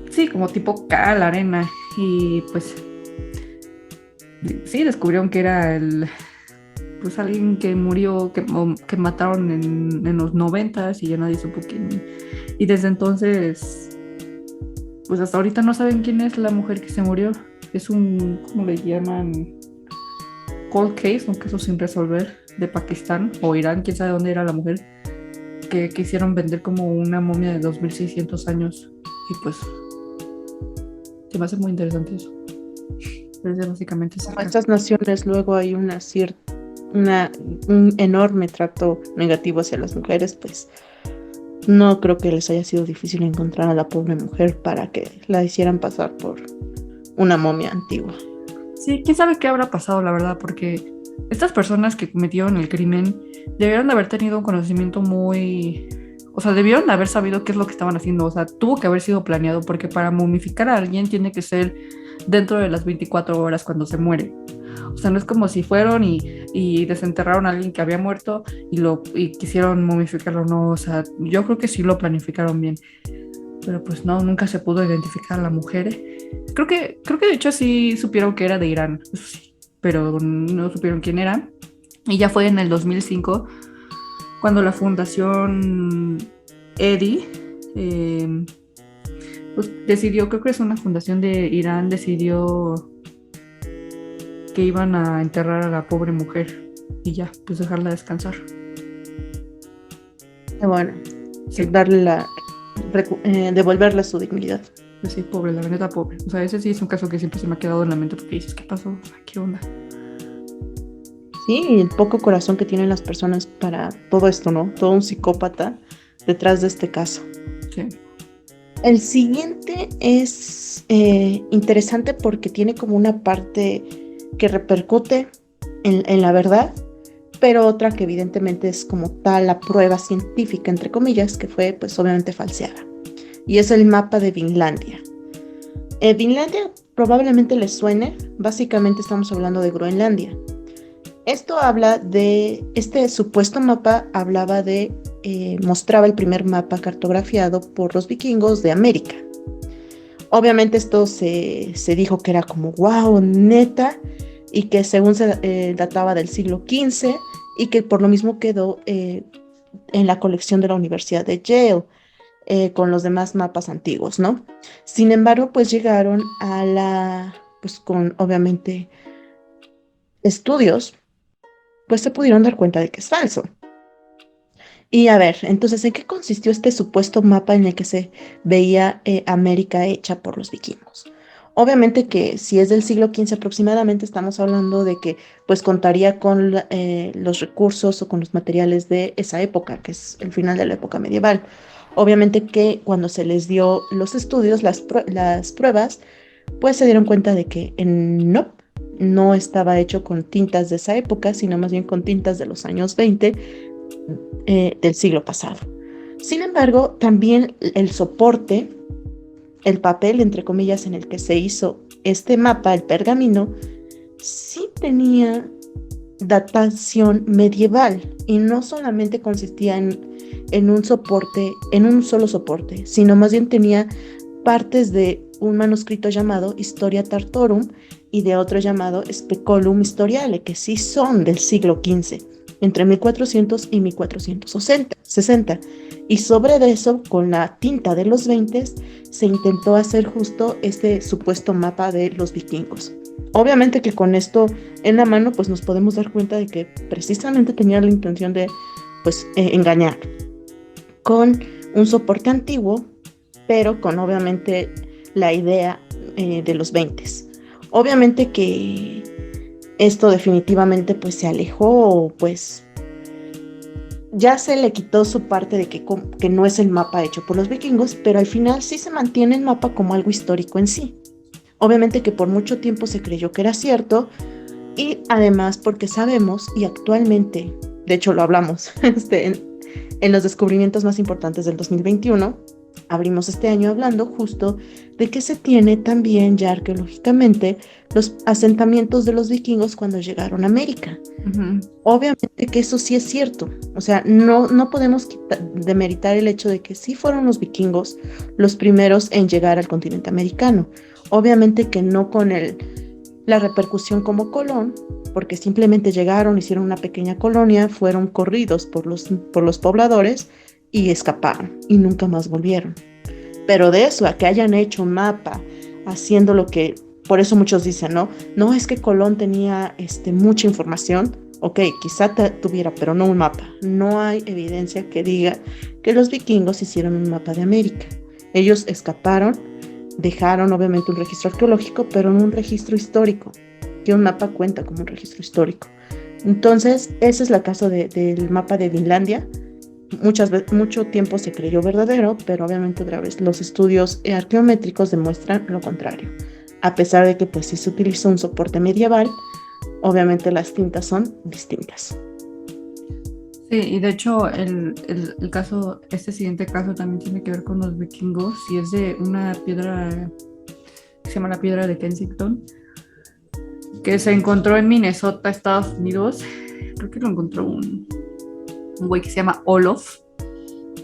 sí, como tipo cal, arena. Y pues sí, descubrieron que era pues alguien que murió, que mataron en los 90s y ya nadie supo quién. Y desde entonces, pues hasta ahorita no saben quién es la mujer que se murió. Es un, ¿cómo le llaman? Cold case, un caso sin resolver de Pakistán o Irán, quién sabe dónde era la mujer, que quisieron vender como una momia de 2600 años. Y pues, se me hace muy interesante eso. Pero ese básicamente es el Como caso. estas naciones, luego hay un enorme trato negativo hacia las mujeres, pues no creo que les haya sido difícil encontrar a la pobre mujer para que la hicieran pasar por una momia antigua. Sí, quién sabe qué habrá pasado, la verdad, porque estas personas que cometieron el crimen debieron de haber tenido un conocimiento muy... O sea, debieron de haber sabido qué es lo que estaban haciendo. O sea, tuvo que haber sido planeado, porque para momificar a alguien tiene que ser dentro de las 24 horas cuando se muere. O sea, no es como si fueron y desenterraron a alguien que había muerto y quisieron momificarlo. No, o sea, yo creo que sí lo planificaron bien. Pero pues no, nunca se pudo identificar a la mujer. Creo que de hecho sí supieron que era de Irán, eso sí, pero no supieron quién era. Y ya fue en el 2005 cuando la fundación EDI pues decidió, creo que es una fundación de Irán, decidió que iban a enterrar a la pobre mujer y ya, pues dejarla descansar. Y bueno, Sí, devolverle su dignidad. pues sí, pobre, la neta pobre. O sea, ese sí es un caso que siempre se me ha quedado en la mente porque dices, ¿qué pasó? O sea, ¿qué onda? Sí, y el poco corazón que tienen las personas para todo esto, ¿no? Todo un psicópata detrás de este caso. Sí. El siguiente es interesante porque tiene como una parte que repercute en la verdad, pero otra que evidentemente es como tal la prueba científica, entre comillas, que fue pues obviamente falseada. Y es el mapa de Vinlandia. Vinlandia probablemente les suene, básicamente estamos hablando de Groenlandia. Esto habla de, este supuesto mapa hablaba de, mostraba el primer mapa cartografiado por los vikingos de América. Obviamente esto se dijo que era como, wow, neta, y que según se databa del siglo XV y que por lo mismo quedó en la colección de la Universidad de Yale con los demás mapas antiguos, ¿no? Sin embargo, pues llegaron pues con obviamente estudios, pues se pudieron dar cuenta de que es falso. Y a ver, entonces, ¿en qué consistió este supuesto mapa en el que se veía América hecha por los vikingos? Obviamente que si es del siglo XV aproximadamente, estamos hablando de que pues contaría con los recursos o con los materiales de esa época, que es el final de la época medieval. Obviamente que cuando se les dio los estudios, las pruebas, pues se dieron cuenta de que no estaba hecho con tintas de esa época, sino más bien con tintas de los años 20 del siglo pasado. Sin embargo, también el soporte, el papel, entre comillas, en el que se hizo este mapa, el pergamino, sí tenía datación medieval y no solamente consistía en un soporte, en un solo soporte, sino más bien tenía partes de un manuscrito llamado Historia Tartorum y de otro llamado Speculum Historiale, que sí son del siglo XV, entre 1400 y 1460. Y sobre eso, con la tinta de los 20, se intentó hacer justo este supuesto mapa de los vikingos. Obviamente que con esto en la mano, pues nos podemos dar cuenta de que precisamente tenían la intención de, pues, engañar con un soporte antiguo, pero con obviamente la idea de los 20. Obviamente que esto definitivamente pues se alejó, pues ya se le quitó su parte de que no es el mapa hecho por los vikingos, pero al final sí se mantiene el mapa como algo histórico en sí. Obviamente que por mucho tiempo se creyó que era cierto, y además porque sabemos, y actualmente, de hecho lo hablamos en los descubrimientos más importantes del 2021, abrimos este año hablando justo de que se tiene también ya arqueológicamente los asentamientos de los vikingos cuando llegaron a América. Ujú. Obviamente que eso sí es cierto, o sea, no podemos demeritar el hecho de que sí fueron los vikingos los primeros en llegar al continente americano. Obviamente que no con la repercusión como Colón, porque simplemente llegaron, hicieron una pequeña colonia, fueron corridos por los pobladores y escaparon y nunca más volvieron. Pero de eso a que hayan hecho un mapa haciendo lo que, por eso muchos dicen, no es que Colón tenía mucha información. Ok, quizá tuviera, pero no un mapa. No hay evidencia que diga que los vikingos hicieron un mapa de América. Ellos escaparon, dejaron obviamente un registro arqueológico, pero no un registro histórico, que un mapa cuenta como un registro histórico. Entonces, ese es el caso del mapa de Vinlandia. Mucho tiempo se creyó verdadero, pero obviamente otra vez los estudios arqueométricos demuestran lo contrario. A pesar de que pues sí se utilizó un soporte medieval, obviamente las tintas son distintas. Sí, y de hecho el caso, este siguiente caso también tiene que ver con los vikingos y es de una piedra que se llama la piedra de Kensington, que se encontró en Minnesota, Estados Unidos. Creo que lo encontró un güey que se llama Olof.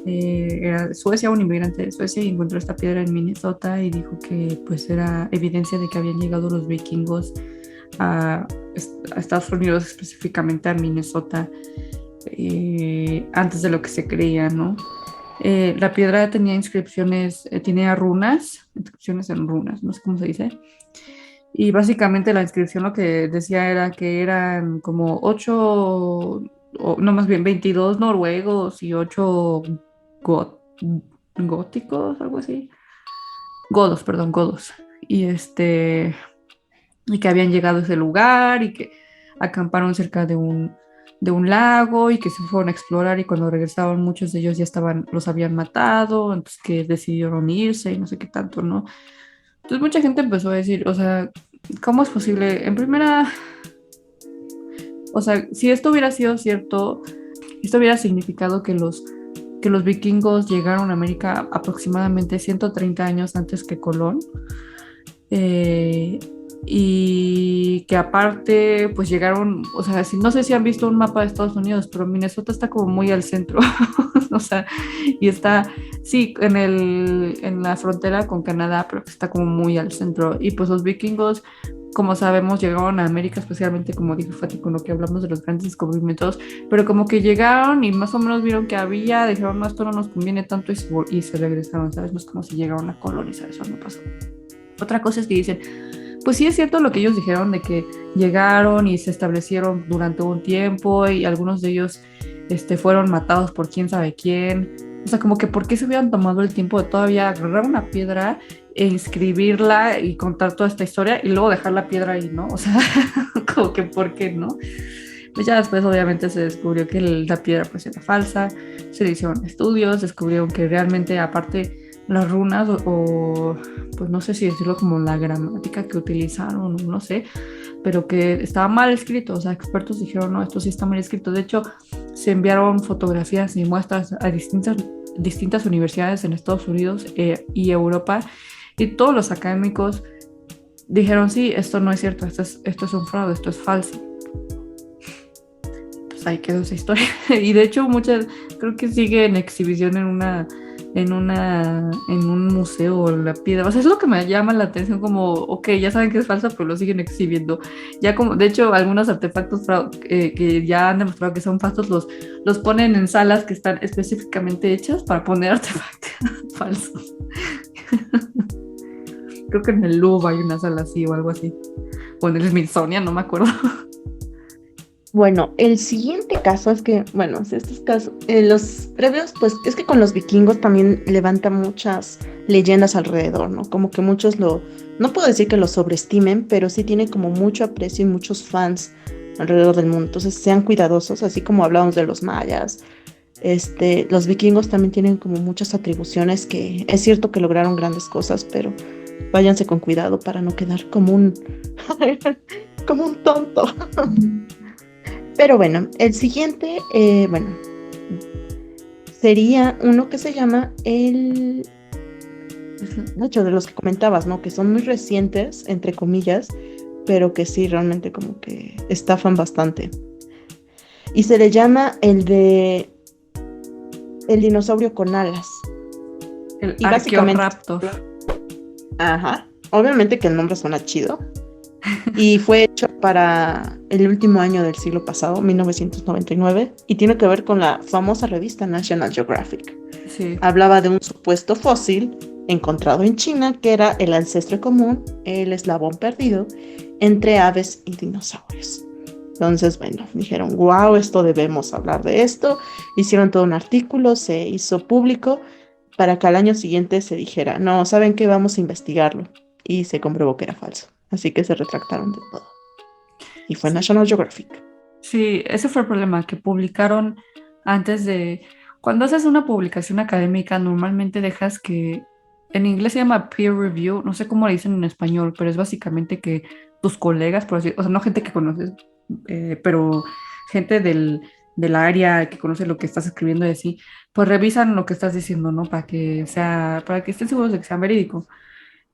Era de Suecia, un inmigrante de Suecia, y encontró esta piedra en Minnesota y dijo que pues era evidencia de que habían llegado los vikingos a Estados Unidos, específicamente a Minnesota, antes de lo que se creía, ¿no? La piedra tenía inscripciones, tenía runas, inscripciones en runas, no sé cómo se dice. Y básicamente la inscripción lo que decía era que eran como 8, no, más bien 22 noruegos y 8 góticos, algo así. Godos, perdón, godos. Y que habían llegado a ese lugar y que acamparon cerca de un lago y que se fueron a explorar, y cuando regresaron muchos de ellos ya los habían matado, entonces que decidieron irse y no sé qué tanto, ¿no? Entonces mucha gente empezó a decir, o sea, ¿cómo es posible? En primera, o sea, si esto hubiera sido cierto, esto hubiera significado que los vikingos llegaron a América aproximadamente 130 años antes que Colón. Y que aparte pues llegaron, o sea, no sé si han visto un mapa de Estados Unidos, pero Minnesota está como muy al centro, o sea, y está, sí, en la frontera con Canadá, pero está como muy al centro, y pues los vikingos, como sabemos, llegaron a América, especialmente como dijo Fati, con lo que hablamos de los grandes descubrimientos, pero como que llegaron y más o menos vieron que había, dijeron, no, esto no nos conviene tanto, y se regresaron, ¿sabes? No es como si llegaron a colonizar, eso no pasó. Otra cosa es que dicen, pues sí es cierto lo que ellos dijeron de que llegaron y se establecieron durante un tiempo y algunos de ellos fueron matados por quién sabe quién. O sea, como que por qué se hubieran tomado el tiempo de todavía agarrar una piedra e inscribirla y contar toda esta historia y luego dejar la piedra ahí, ¿no? O sea, como que por qué, ¿no? Pues ya después obviamente se descubrió que la piedra pues era falsa, se le hicieron estudios, descubrieron que realmente aparte las runas o pues no sé si decirlo como la gramática que utilizaron, no sé, pero que estaba mal escrito, o sea, expertos dijeron, no, esto sí está mal escrito. De hecho, se enviaron fotografías y muestras a distintas universidades en Estados Unidos y Europa, y todos los académicos dijeron, sí, esto no es cierto, esto es un fraude, esto es falso. Pues ahí quedó esa historia. Y de hecho creo que sigue en exhibición en una en un museo la piedra. O sea, es lo que me llama la atención, como, ok, ya saben que es falsa, pero lo siguen exhibiendo. Ya como, de hecho, algunos artefactos que ya han demostrado que son falsos, los ponen en salas que están específicamente hechas para poner artefactos falsos. Creo que en el Louvre hay una sala así o algo así. O en el Smithsonian, no me acuerdo. Bueno, el siguiente caso es que, bueno, estos casos, los previos, pues es que con los vikingos también levanta muchas leyendas alrededor, ¿no? Como que muchos no puedo decir que lo sobreestimen, pero sí tiene como mucho aprecio y muchos fans alrededor del mundo. Entonces sean cuidadosos, así como hablamos de los mayas. Los vikingos también tienen como muchas atribuciones que es cierto que lograron grandes cosas, pero váyanse con cuidado para no quedar como un, como un tonto. Pero bueno, el siguiente, bueno, sería uno que se llama de hecho, de los que comentabas, ¿no? Que son muy recientes, entre comillas, pero que sí, realmente como que estafan bastante. Y se le llama el dinosaurio con alas. El Y básicamente, Archaeoraptor. ajá, obviamente que el nombre suena chido. Y fue hecho para el último año del siglo pasado, 1999, y tiene que ver con la famosa revista National Geographic. Sí. Hablaba de un supuesto fósil encontrado en China que era el ancestro común, el eslabón perdido, entre aves y dinosaurios. Entonces, bueno, dijeron, wow, esto debemos hablar de esto. Hicieron todo un artículo, se hizo público para que al año siguiente se dijera, no, ¿saben qué? Vamos a investigarlo. Y se comprobó que era falso. Así que se retractaron de todo. Y fue Sí, National Geographic. sí, ese fue el problema, que publicaron antes de... Cuando haces una publicación académica, normalmente dejas que... En inglés se llama peer review, no sé cómo le dicen en español, pero es básicamente que tus colegas, por así, o sea, no gente que conoces, pero gente del área que conoce lo que estás escribiendo y así, pues revisan lo que estás diciendo, ¿no? Para que estén seguros de que sea verídico.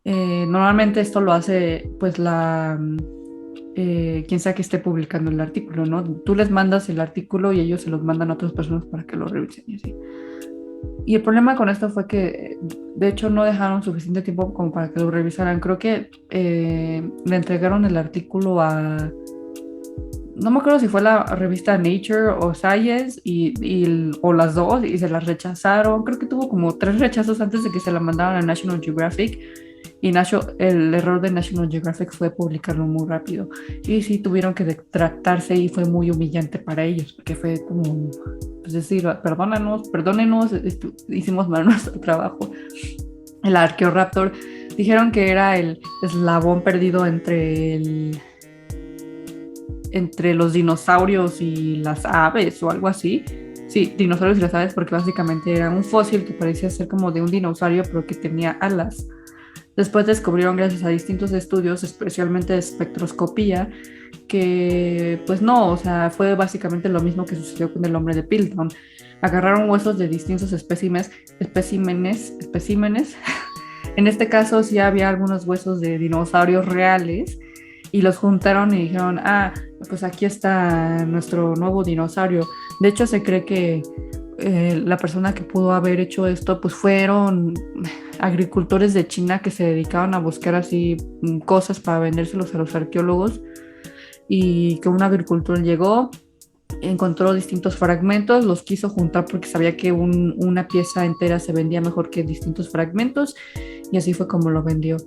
Normalmente esto lo hace pues quien sea que esté publicando el artículo, ¿no? Tú les mandas el artículo y ellos se los mandan a otras personas para que lo revisen y así. Y el problema con esto fue que de hecho no dejaron suficiente tiempo como para que lo revisaran. Creo que le entregaron el artículo a, no me acuerdo si fue la revista Nature o Science o las dos y se las rechazaron. Creo que tuvo como 3 rechazos antes de que se la mandaran a National Geographic. Y el error de National Geographic fue publicarlo muy rápido. Y sí tuvieron que retractarse y fue muy humillante para ellos, porque fue como, pues decir, perdónenos, hicimos mal nuestro trabajo. El Archaeoraptor dijeron que era el eslabón perdido entre los dinosaurios y las aves o algo así. Sí, dinosaurios y las aves, porque básicamente era un fósil que parecía ser como de un dinosaurio, pero que tenía alas. Después descubrieron, gracias a distintos estudios, especialmente de espectroscopía, que pues no, o sea, fue básicamente lo mismo que sucedió con el hombre de Piltdown. Agarraron huesos de distintos especímenes. En este caso sí había algunos huesos de dinosaurios reales y los juntaron y dijeron, ah, pues aquí está nuestro nuevo dinosaurio. De hecho, se cree que la persona que pudo haber hecho esto, pues fueron agricultores de China que se dedicaban a buscar así cosas para vendérselos a los arqueólogos y que un agricultor llegó, encontró distintos fragmentos, los quiso juntar porque sabía que una pieza entera se vendía mejor que distintos fragmentos y así fue como lo vendió.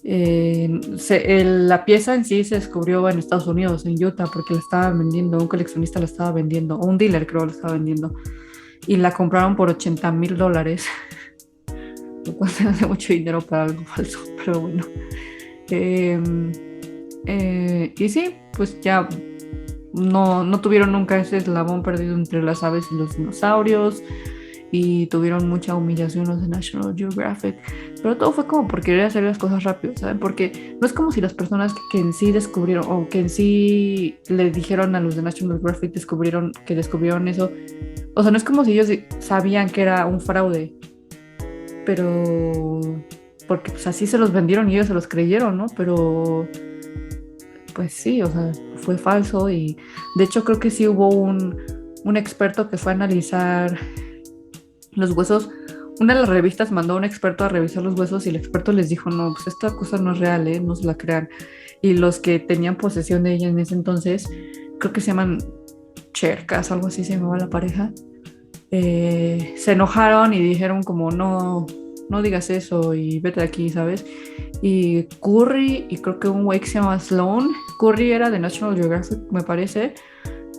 La pieza en sí se descubrió en Estados Unidos, en Utah, porque la estaban vendiendo, un coleccionista la estaba vendiendo, o un dealer creo la estaba vendiendo, y la compraron por $80,000, lo cual se hace mucho dinero para algo falso, pero bueno. Eh, y sí, pues ya no tuvieron nunca ese eslabón perdido entre las aves y los dinosaurios y tuvieron mucha humillación los de National Geographic, pero todo fue como por querer hacer las cosas rápido, ¿saben? Porque no es como si las personas que en sí descubrieron o que en sí le dijeron a los de National Geographic descubrieron eso, o sea, no es como si ellos sabían que era un fraude, pero porque pues así se los vendieron y ellos se los creyeron, ¿no? Pero pues sí, o sea, fue falso y de hecho creo que sí hubo un experto que fue a analizar los huesos una de las revistas mandó a un experto a revisar los huesos y el experto les dijo, no, pues esta cosa no es real, ¿eh? No se la crean. Y los que tenían posesión de ella en ese entonces, creo que se llaman Cherkas, algo así se llamaba la pareja, se enojaron y dijeron como, no, no digas eso y vete de aquí, ¿sabes? Y Curry, y creo que un güey que se llama Sloan, Curry era de National Geographic, me parece,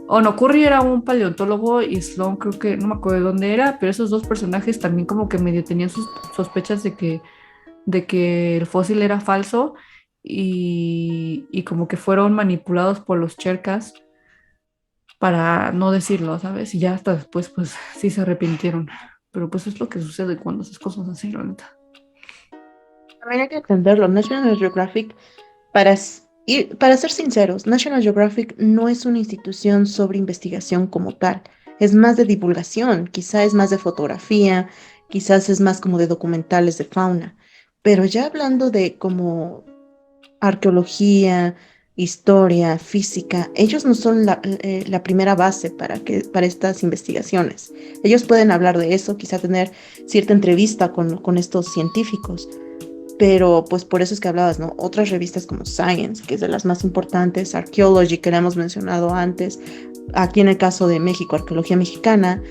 o no, Curry era un paleontólogo y Sloan creo que, no me acuerdo de dónde era, pero esos dos personajes también como que medio tenían sus sospechas de que el fósil era falso y como que fueron manipulados por los Cherkas para no decirlo, ¿sabes? Y ya hasta después pues sí se arrepintieron. Pero pues es lo que sucede cuando haces cosas así, la neta. También hay que entenderlo. National Geographic, para ser sinceros, National Geographic no es una institución sobre investigación como tal. Es más de divulgación, quizá es más de fotografía, quizás es más como de documentales de fauna. Pero ya hablando de como arqueología, historia, física, ellos no son la primera base para estas investigaciones. Ellos pueden hablar de eso, quizá tener cierta entrevista con estos científicos, pero pues por eso es que hablabas, ¿no? Otras revistas como Science, que es de las más importantes, Archaeology, que la hemos mencionado antes, aquí en el caso de México, Arqueología Mexicana,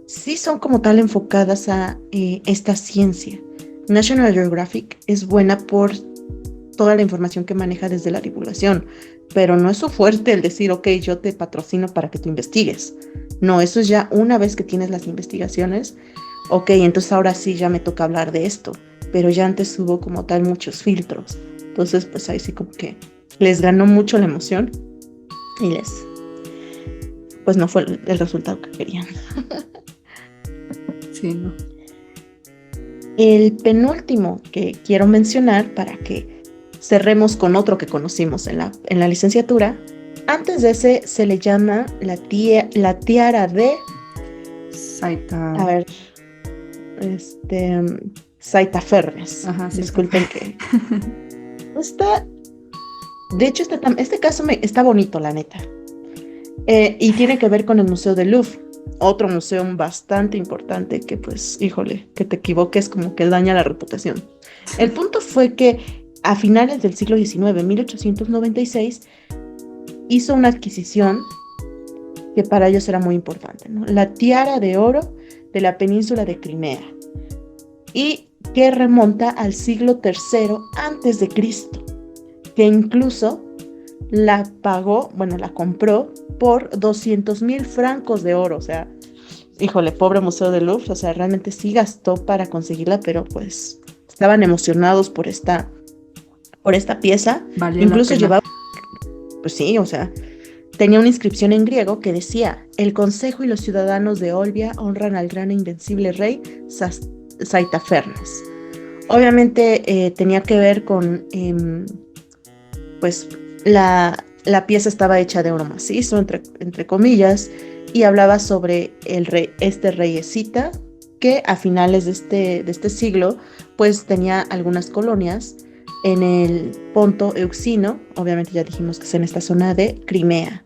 sí son como tal enfocadas a esta ciencia. National Geographic es buena por toda la información que maneja desde la divulgación, pero no es su fuerte el decir, ok, yo te patrocino para que tú investigues. No, eso es ya una vez que tienes las investigaciones, ok, entonces ahora sí ya me toca hablar de esto, pero ya antes hubo como tal muchos filtros. Entonces, pues ahí sí como que les ganó mucho la emoción y pues no fue el resultado que querían. Sí, no. El penúltimo que quiero mencionar para que cerremos con otro que conocimos en la licenciatura. Antes de ese se le llama la tiara de, Saita. a ver, Saitafernes. Ajá, Saita. Disculpen que está, de hecho este caso está bonito, la neta. Y tiene que ver con el Museo del Louvre, otro museo bastante importante que pues, híjole, que te equivoques como que daña la reputación. El punto fue que a finales del siglo XIX, 1896, hizo una adquisición que para ellos era muy importante, ¿no? La tiara de oro de la península de Crimea y que remonta al siglo III antes de Cristo, que incluso la pagó, bueno, la compró por 200,000 francos de oro, o sea, híjole, pobre Museo del Louvre, o sea, realmente sí gastó para conseguirla, pero pues estaban emocionados por esta pieza, Vale la incluso pena. llevaba, pues sí, o sea, tenía una inscripción en griego que decía, el consejo y los ciudadanos de Olbia honran al gran e invencible rey Saitafernes. Obviamente tenía que ver con, pues, la pieza estaba hecha de oro macizo, entre comillas, y hablaba sobre este reyesita que a finales de este siglo, pues tenía algunas colonias en el Ponto Euxino, obviamente ya dijimos que es en esta zona de Crimea.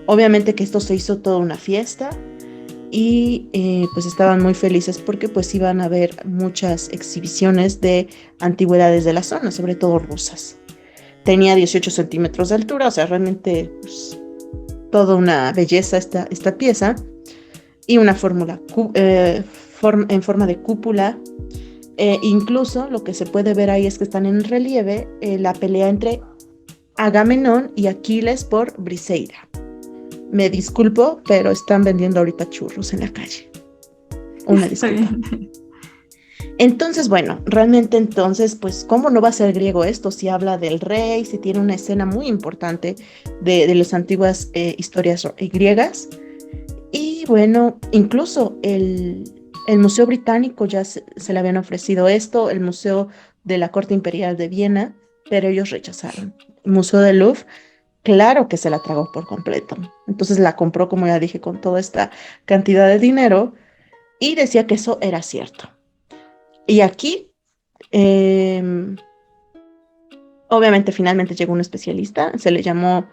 Obviamente que esto se hizo toda una fiesta y pues estaban muy felices porque pues iban a ver muchas exhibiciones de antigüedades de la zona, sobre todo rusas. Tenía 18 centímetros de altura, o sea, realmente pues, toda una belleza esta pieza y una en forma de cúpula. Incluso lo que se puede ver ahí es que están en relieve la pelea entre Agamenón y Aquiles por Briseida. Me disculpo, pero están vendiendo ahorita churros en la calle. Una Está disculpa. bien. Entonces, bueno, realmente entonces, pues, ¿cómo no va a ser griego esto? Si habla del rey, si tiene una escena muy importante de las antiguas historias griegas. Y bueno, incluso el Museo Británico ya se le habían ofrecido esto, el Museo de la Corte Imperial de Viena, pero ellos rechazaron. El Museo del Louvre, claro que se la tragó por completo. Entonces la compró, como ya dije, con toda esta cantidad de dinero y decía que eso era cierto. Y aquí, eh, obviamente, finalmente llegó un especialista, se le llamó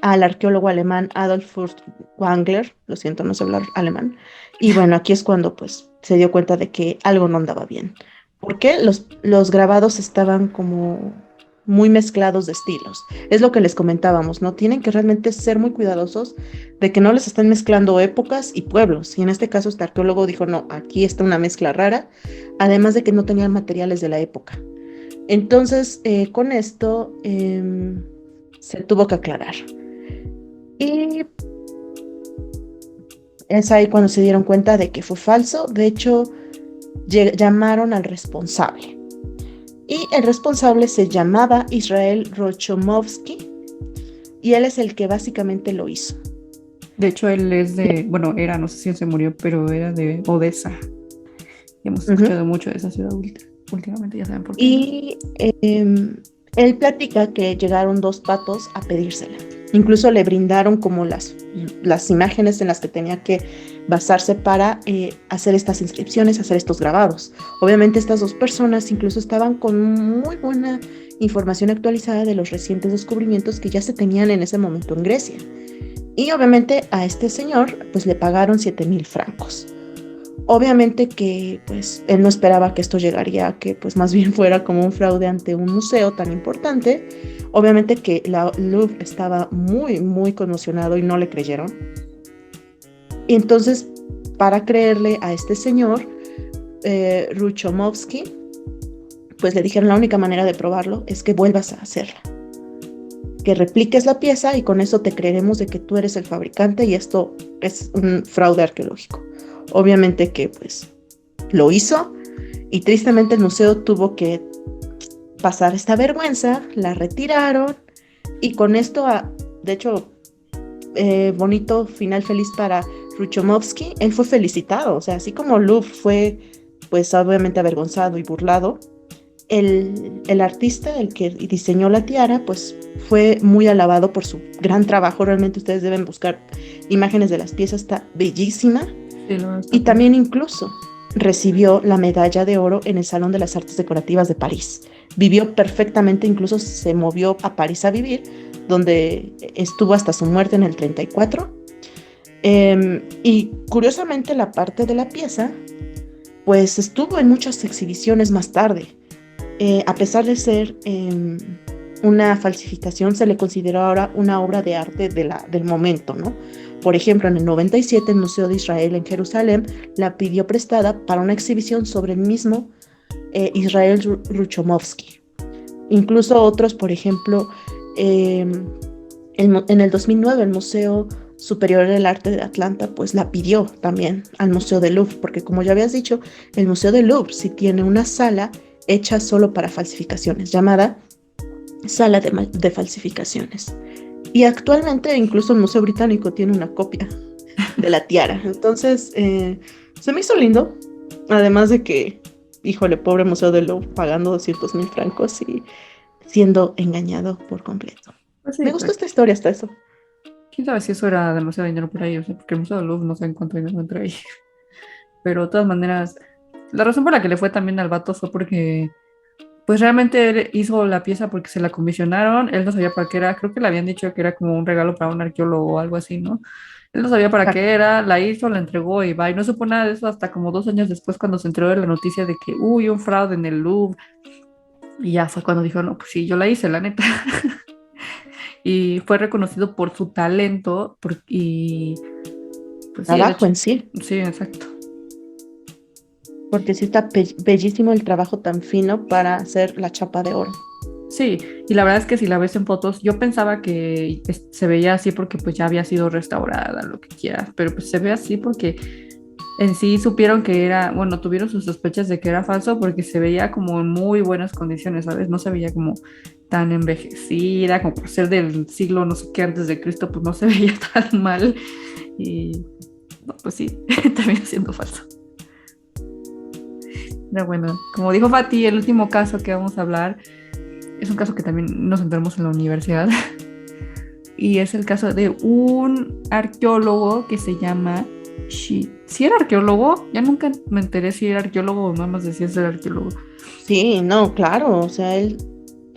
al arqueólogo alemán Adolf Furtwängler, lo siento, no sé hablar alemán, y bueno, aquí es cuando pues se dio cuenta de que algo no andaba bien, porque los grabados estaban como muy mezclados de estilos. Es lo que les comentábamos, ¿no? Tienen que realmente ser muy cuidadosos de que no les estén mezclando épocas y pueblos. Y en este caso este arqueólogo dijo, no, aquí está una mezcla rara, además de que no tenían materiales de la época. Entonces, con esto se tuvo que aclarar. Y es ahí cuando se dieron cuenta de que fue falso. De hecho, llamaron al responsable. Y el responsable se llamaba Israel Rochomovsky y él es el que básicamente lo hizo. De hecho, él es de, bueno, era, no sé si él se murió, pero era de Odessa. Y hemos escuchado mucho de esa ciudad últimamente, ya saben por qué. Y él platica que llegaron dos patos a pedírsela. Incluso le brindaron como las imágenes en las que tenía que basarse para hacer estas inscripciones, hacer estos grabados. Obviamente estas dos personas incluso estaban con muy buena información actualizada de los recientes descubrimientos que ya se tenían en ese momento en Grecia. Y obviamente a este señor pues le pagaron 7,000 francos. Obviamente que pues él no esperaba que esto llegaría a que pues más bien fuera como un fraude ante un museo tan importante. Obviamente que la Louvre estaba muy conmocionado y no le creyeron. Y entonces, para creerle a este señor, Ruchomovsky, pues le dijeron la única manera de probarlo es que vuelvas a hacerla. Que repliques la pieza y con eso te creeremos de que tú eres el fabricante y esto es un fraude arqueológico. Obviamente que pues lo hizo y tristemente el museo tuvo que pasar esta vergüenza, la retiraron y con esto, de hecho, bonito final feliz para Ruchomovsky, él fue felicitado, o sea, así como Louvre fue pues obviamente avergonzado y burlado, el artista, el que diseñó la tiara, pues fue muy alabado por su gran trabajo. Realmente ustedes deben buscar imágenes de las piezas, está bellísima. Sí, Y también incluso recibió la medalla de oro en el Salón de las Artes Decorativas de París. Vivió perfectamente, incluso se movió a París a vivir, donde estuvo hasta su muerte en el 34. Y curiosamente la parte de la pieza, pues estuvo en muchas exhibiciones más tarde. A pesar de ser una falsificación, se le consideró ahora una obra de arte del momento, ¿no? Por ejemplo, en el 97 el Museo de Israel en Jerusalén la pidió prestada para una exhibición sobre el mismo Israel Ruchomovsky. Incluso otros, por ejemplo, en el 2009 el Museo Superior del Arte de Atlanta pues la pidió también al Museo del Louvre, porque como ya habías dicho, el Museo del Louvre sí tiene una sala hecha solo para falsificaciones, llamada Sala de Falsificaciones. Y actualmente incluso el Museo Británico tiene una copia de la tiara. Entonces, se me hizo lindo. Además de que, híjole, pobre Museo del Louvre pagando 200,000 francos y siendo engañado por completo. Pues sí, Me gustó esta historia hasta eso. quién sabe si eso era demasiado dinero por ahí, o sea, porque el Museo de Louvre no sé en cuánto dinero entra ahí. Pero de todas maneras, la razón por la que le fue también al vato fue porque pues realmente él hizo la pieza porque se la comisionaron, él no sabía para qué era, creo que le habían dicho que era como un regalo para un arqueólogo o algo así, ¿no? Él no sabía para qué era, la hizo, la entregó y va, y no supo nada de eso hasta como 2 años después cuando se enteró de la noticia de que, uy, un fraude en el Louvre, y ya fue cuando dijo, no, pues sí, yo la hice, la neta. Y fue reconocido por su talento y pues sí, Trabajo en sí, sí, exacto. porque sí está bellísimo el trabajo tan fino para hacer la chapa de oro. Sí, y la verdad es que si la ves en fotos, yo pensaba que se veía así porque pues ya había sido restaurada, lo que quieras, pero pues se ve así porque en sí supieron que era, bueno, tuvieron sus sospechas de que era falso porque se veía como en muy buenas condiciones, ¿sabes? No se veía como tan envejecida, como por ser del siglo no sé qué antes de Cristo, pues no se veía tan mal y no, pues sí, terminó siendo falso. Pero bueno, como dijo Fati, el último caso que vamos a hablar es un caso que también nos enteramos en la universidad y es el caso de un arqueólogo que se llama si era arqueólogo, ya nunca me enteré si era arqueólogo o nada más decía ser arqueólogo. Sí, no, claro, o sea, él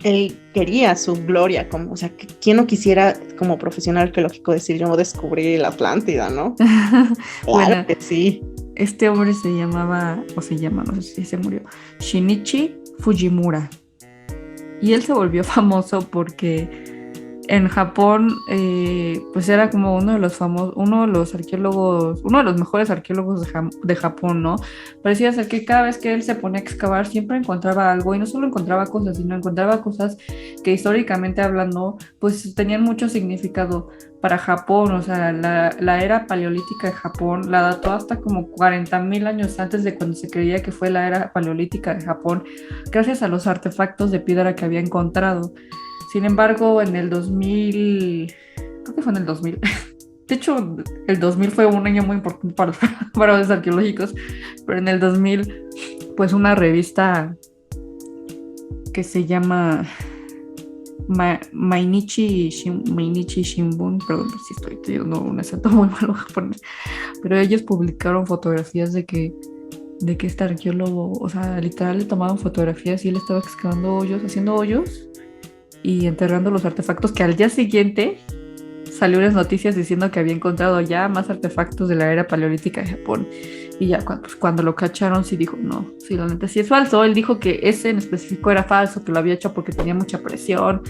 él quería su gloria, como, o sea, ¿quién no quisiera como profesional arqueológico decir yo descubrí la Atlántida, ¿no? Claro Bueno, que sí. este hombre se llamaba, o se llama, no sé si se murió, Shinichi Fujimura. Y él se volvió famoso porque en Japón, pues era como uno de los famosos, uno de los arqueólogos, uno de los mejores arqueólogos de Japón, ¿no? Parecía ser que cada vez que él se ponía a excavar siempre encontraba algo y no solo encontraba cosas, sino encontraba cosas que históricamente hablando, pues tenían mucho significado para Japón. O sea, la era paleolítica de Japón la dató hasta como 40.000 años antes de cuando se creía que fue la era paleolítica de Japón, gracias a los artefactos de piedra que había encontrado. Sin embargo, en el 2000, creo que fue en el 2000, de hecho, el 2000 fue un año muy importante para los arqueológicos, pero en el 2000, pues una revista que se llama Mainichi Shimbun, perdón si estoy teniendo un acento muy malo japonés, pero ellos publicaron fotografías de que este arqueólogo, o sea, literal le tomaban fotografías y él estaba excavando hoyos, haciendo hoyos y enterrando los artefactos, que al día siguiente salió unas noticias diciendo que había encontrado ya más artefactos de la era paleolítica de Japón. Y ya cuando lo cacharon, sí dijo, no, sí, la neta sí es falso. Él dijo que ese en específico era falso, que lo había hecho porque tenía mucha presión.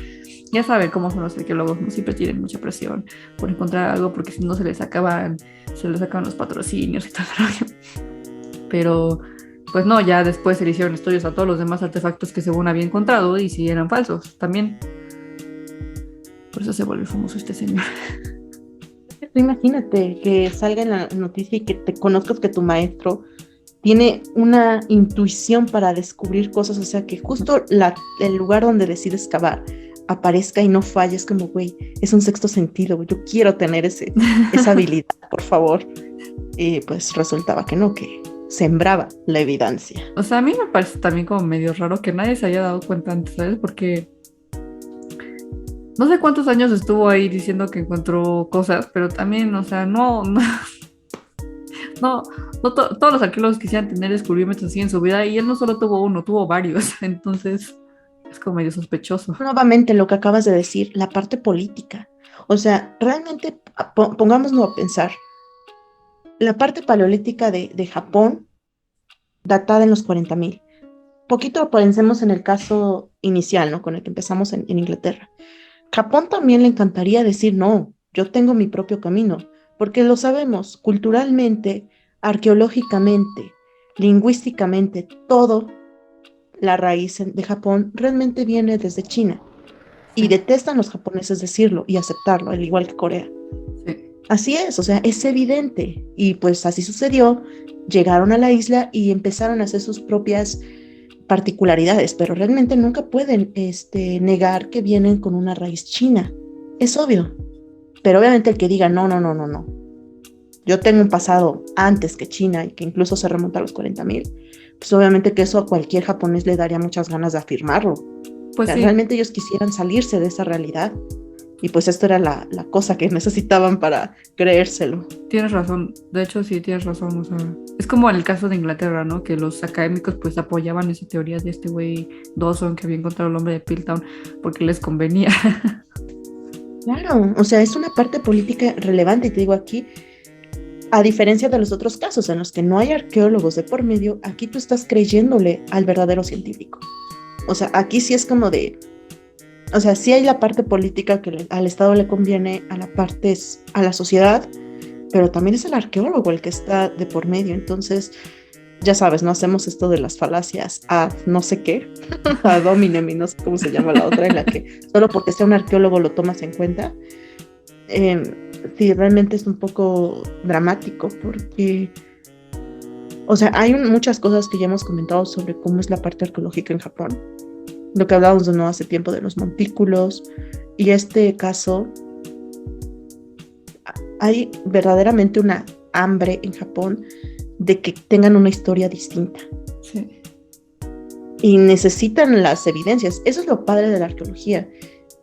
Ya saben cómo son los arqueólogos, ¿no? Siempre tienen mucha presión por encontrar algo, porque si no se les sacaban los patrocinios y todo eso. Pero, pues no, ya después se le hicieron estudios a todos los demás artefactos que según había encontrado y sí eran falsos también. Por eso se volvió famoso este señor. Imagínate que salga en la noticia y que te conozcas que tu maestro tiene una intuición para descubrir cosas, o sea, que justo el lugar donde decides cavar aparezca y no falles, como, güey, es un sexto sentido, güey, yo quiero tener esa habilidad, por favor. Y pues resultaba que no, que sembraba la evidencia. O sea, a mí me parece también como medio raro que nadie se haya dado cuenta antes, ¿sabes? Porque no sé cuántos años estuvo ahí diciendo que encontró cosas, pero también, o sea, todos los arqueólogos quisieran tener descubrimientos así en su vida y él no solo tuvo uno, tuvo varios. Entonces es como medio sospechoso. Nuevamente lo que acabas de decir, la parte política. O sea, realmente pongámoslo a pensar. La parte paleolítica de Japón, datada en los 40.000. Poquito pensemos en el caso inicial, ¿no? Con el que empezamos en Inglaterra. Japón también le encantaría decir, no, yo tengo mi propio camino, porque lo sabemos, culturalmente, arqueológicamente, lingüísticamente, todo la raíz de Japón realmente viene desde China. Y Sí, detestan los japoneses decirlo y aceptarlo, al igual que Corea. sí. Así es, o sea, es evidente. Y pues así sucedió. Llegaron a la isla y empezaron a hacer sus propias particularidades, pero realmente nunca pueden negar que vienen con una raíz china. Es obvio. Pero obviamente el que diga, no, no, no, no, no. Yo tengo un pasado antes que China y que incluso se remonta a los 40.000, pues obviamente que eso a cualquier japonés le daría muchas ganas de afirmarlo. O Pues sea, sí, realmente ellos quisieran salirse de esa realidad. Y pues esto era la cosa que necesitaban para creérselo. tienes razón. De hecho, sí, tienes razón. O sea, es como en el caso de Inglaterra, ¿no? Que los académicos pues apoyaban esa teoría de este güey Dawson que había encontrado el hombre de Piltdown porque les convenía. Claro, o sea, es una parte política relevante. Y te digo aquí, a diferencia de los otros casos en los que no hay arqueólogos de por medio, aquí tú estás creyéndole al verdadero científico. O sea, aquí sí es como de, o sea, sí hay la parte política que al Estado le conviene, a la sociedad, pero también es el arqueólogo el que está de por medio. Entonces, ya sabes, no hacemos esto de las falacias ad no sé qué, ad hominem y no sé cómo se llama la otra, en la que solo porque sea un arqueólogo lo tomas en cuenta. Sí, realmente es un poco dramático porque, o sea, hay muchas cosas que ya hemos comentado sobre cómo es la parte arqueológica en Japón. Lo que hablábamos de no hace tiempo de los montículos y este caso, hay verdaderamente una hambre en Japón de que tengan una historia distinta. Sí. Y necesitan las evidencias. Eso es lo padre de la arqueología,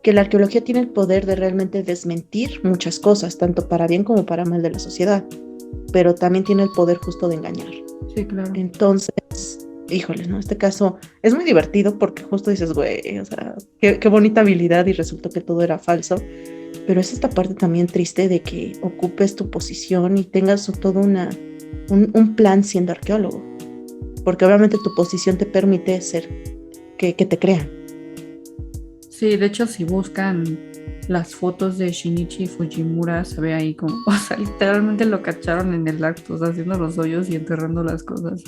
que la arqueología tiene el poder de realmente desmentir muchas cosas, tanto para bien como para mal de la sociedad, pero también tiene el poder justo de engañar. Sí, claro. Entonces, híjoles, ¿no? Este caso es muy divertido porque justo dices, güey, o sea, qué bonita habilidad y resultó que todo era falso. Pero es esta parte también triste de que ocupes tu posición y tengas todo un plan siendo arqueólogo. Porque obviamente tu posición te permite ser, que te crean. Sí, de hecho, si buscan las fotos de Shinichi Fujimura, se ve ahí como, o sea, literalmente lo cacharon en el acto, o sea, haciendo los hoyos y enterrando las cosas.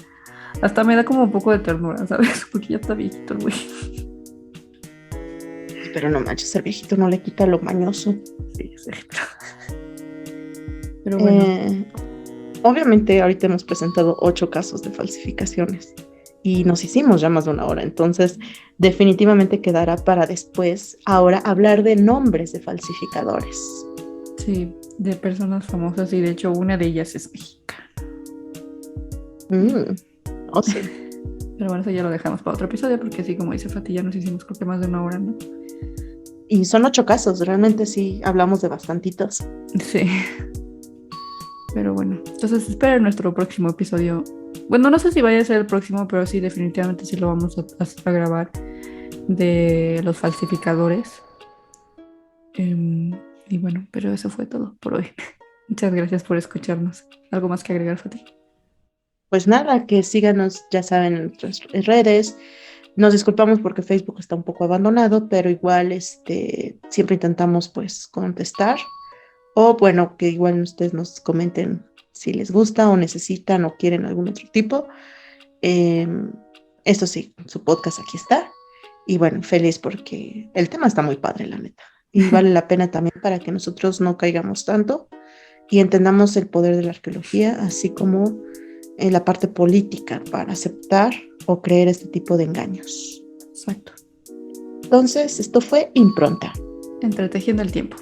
Hasta me da como un poco de ternura, ¿sabes? Porque ya está viejito el güey. Pero no manches, el viejito no le quita lo mañoso. Sí, sí. Pero bueno, Eh, Obviamente ahorita hemos presentado 8 casos de falsificaciones y nos hicimos ya más de una hora, entonces definitivamente quedará para después ahora hablar de nombres de falsificadores. sí, de personas famosas y de hecho una de ellas es mexicana. Mm, oh, sí. Pero bueno, eso ya lo dejamos para otro episodio porque sí, como dice Fati, ya nos hicimos creo que más de una hora, ¿no? Y son 8 casos, realmente sí hablamos de bastantitos. Sí. Pero bueno, entonces esperen nuestro próximo episodio. Bueno, no sé si vaya a ser el próximo, pero sí, definitivamente sí lo vamos a grabar de los falsificadores. Y bueno, pero eso fue todo por hoy. Muchas gracias por escucharnos. ¿Algo más que agregar, Fati? Pues nada, que síganos, ya saben, en nuestras redes. Nos disculpamos porque Facebook está un poco abandonado, pero igual siempre intentamos pues contestar. O bueno, que igual ustedes nos comenten si les gusta o necesitan o quieren algún otro tipo. Eh, Esto sí, su podcast aquí está. Y bueno, feliz porque el tema está muy padre, la neta. Y vale la pena también para que nosotros no caigamos tanto y entendamos el poder de la arqueología, así como en la parte política para aceptar o creer este tipo de engaños. Exacto. Entonces, esto fue Impronta. Entretejiendo el tiempo.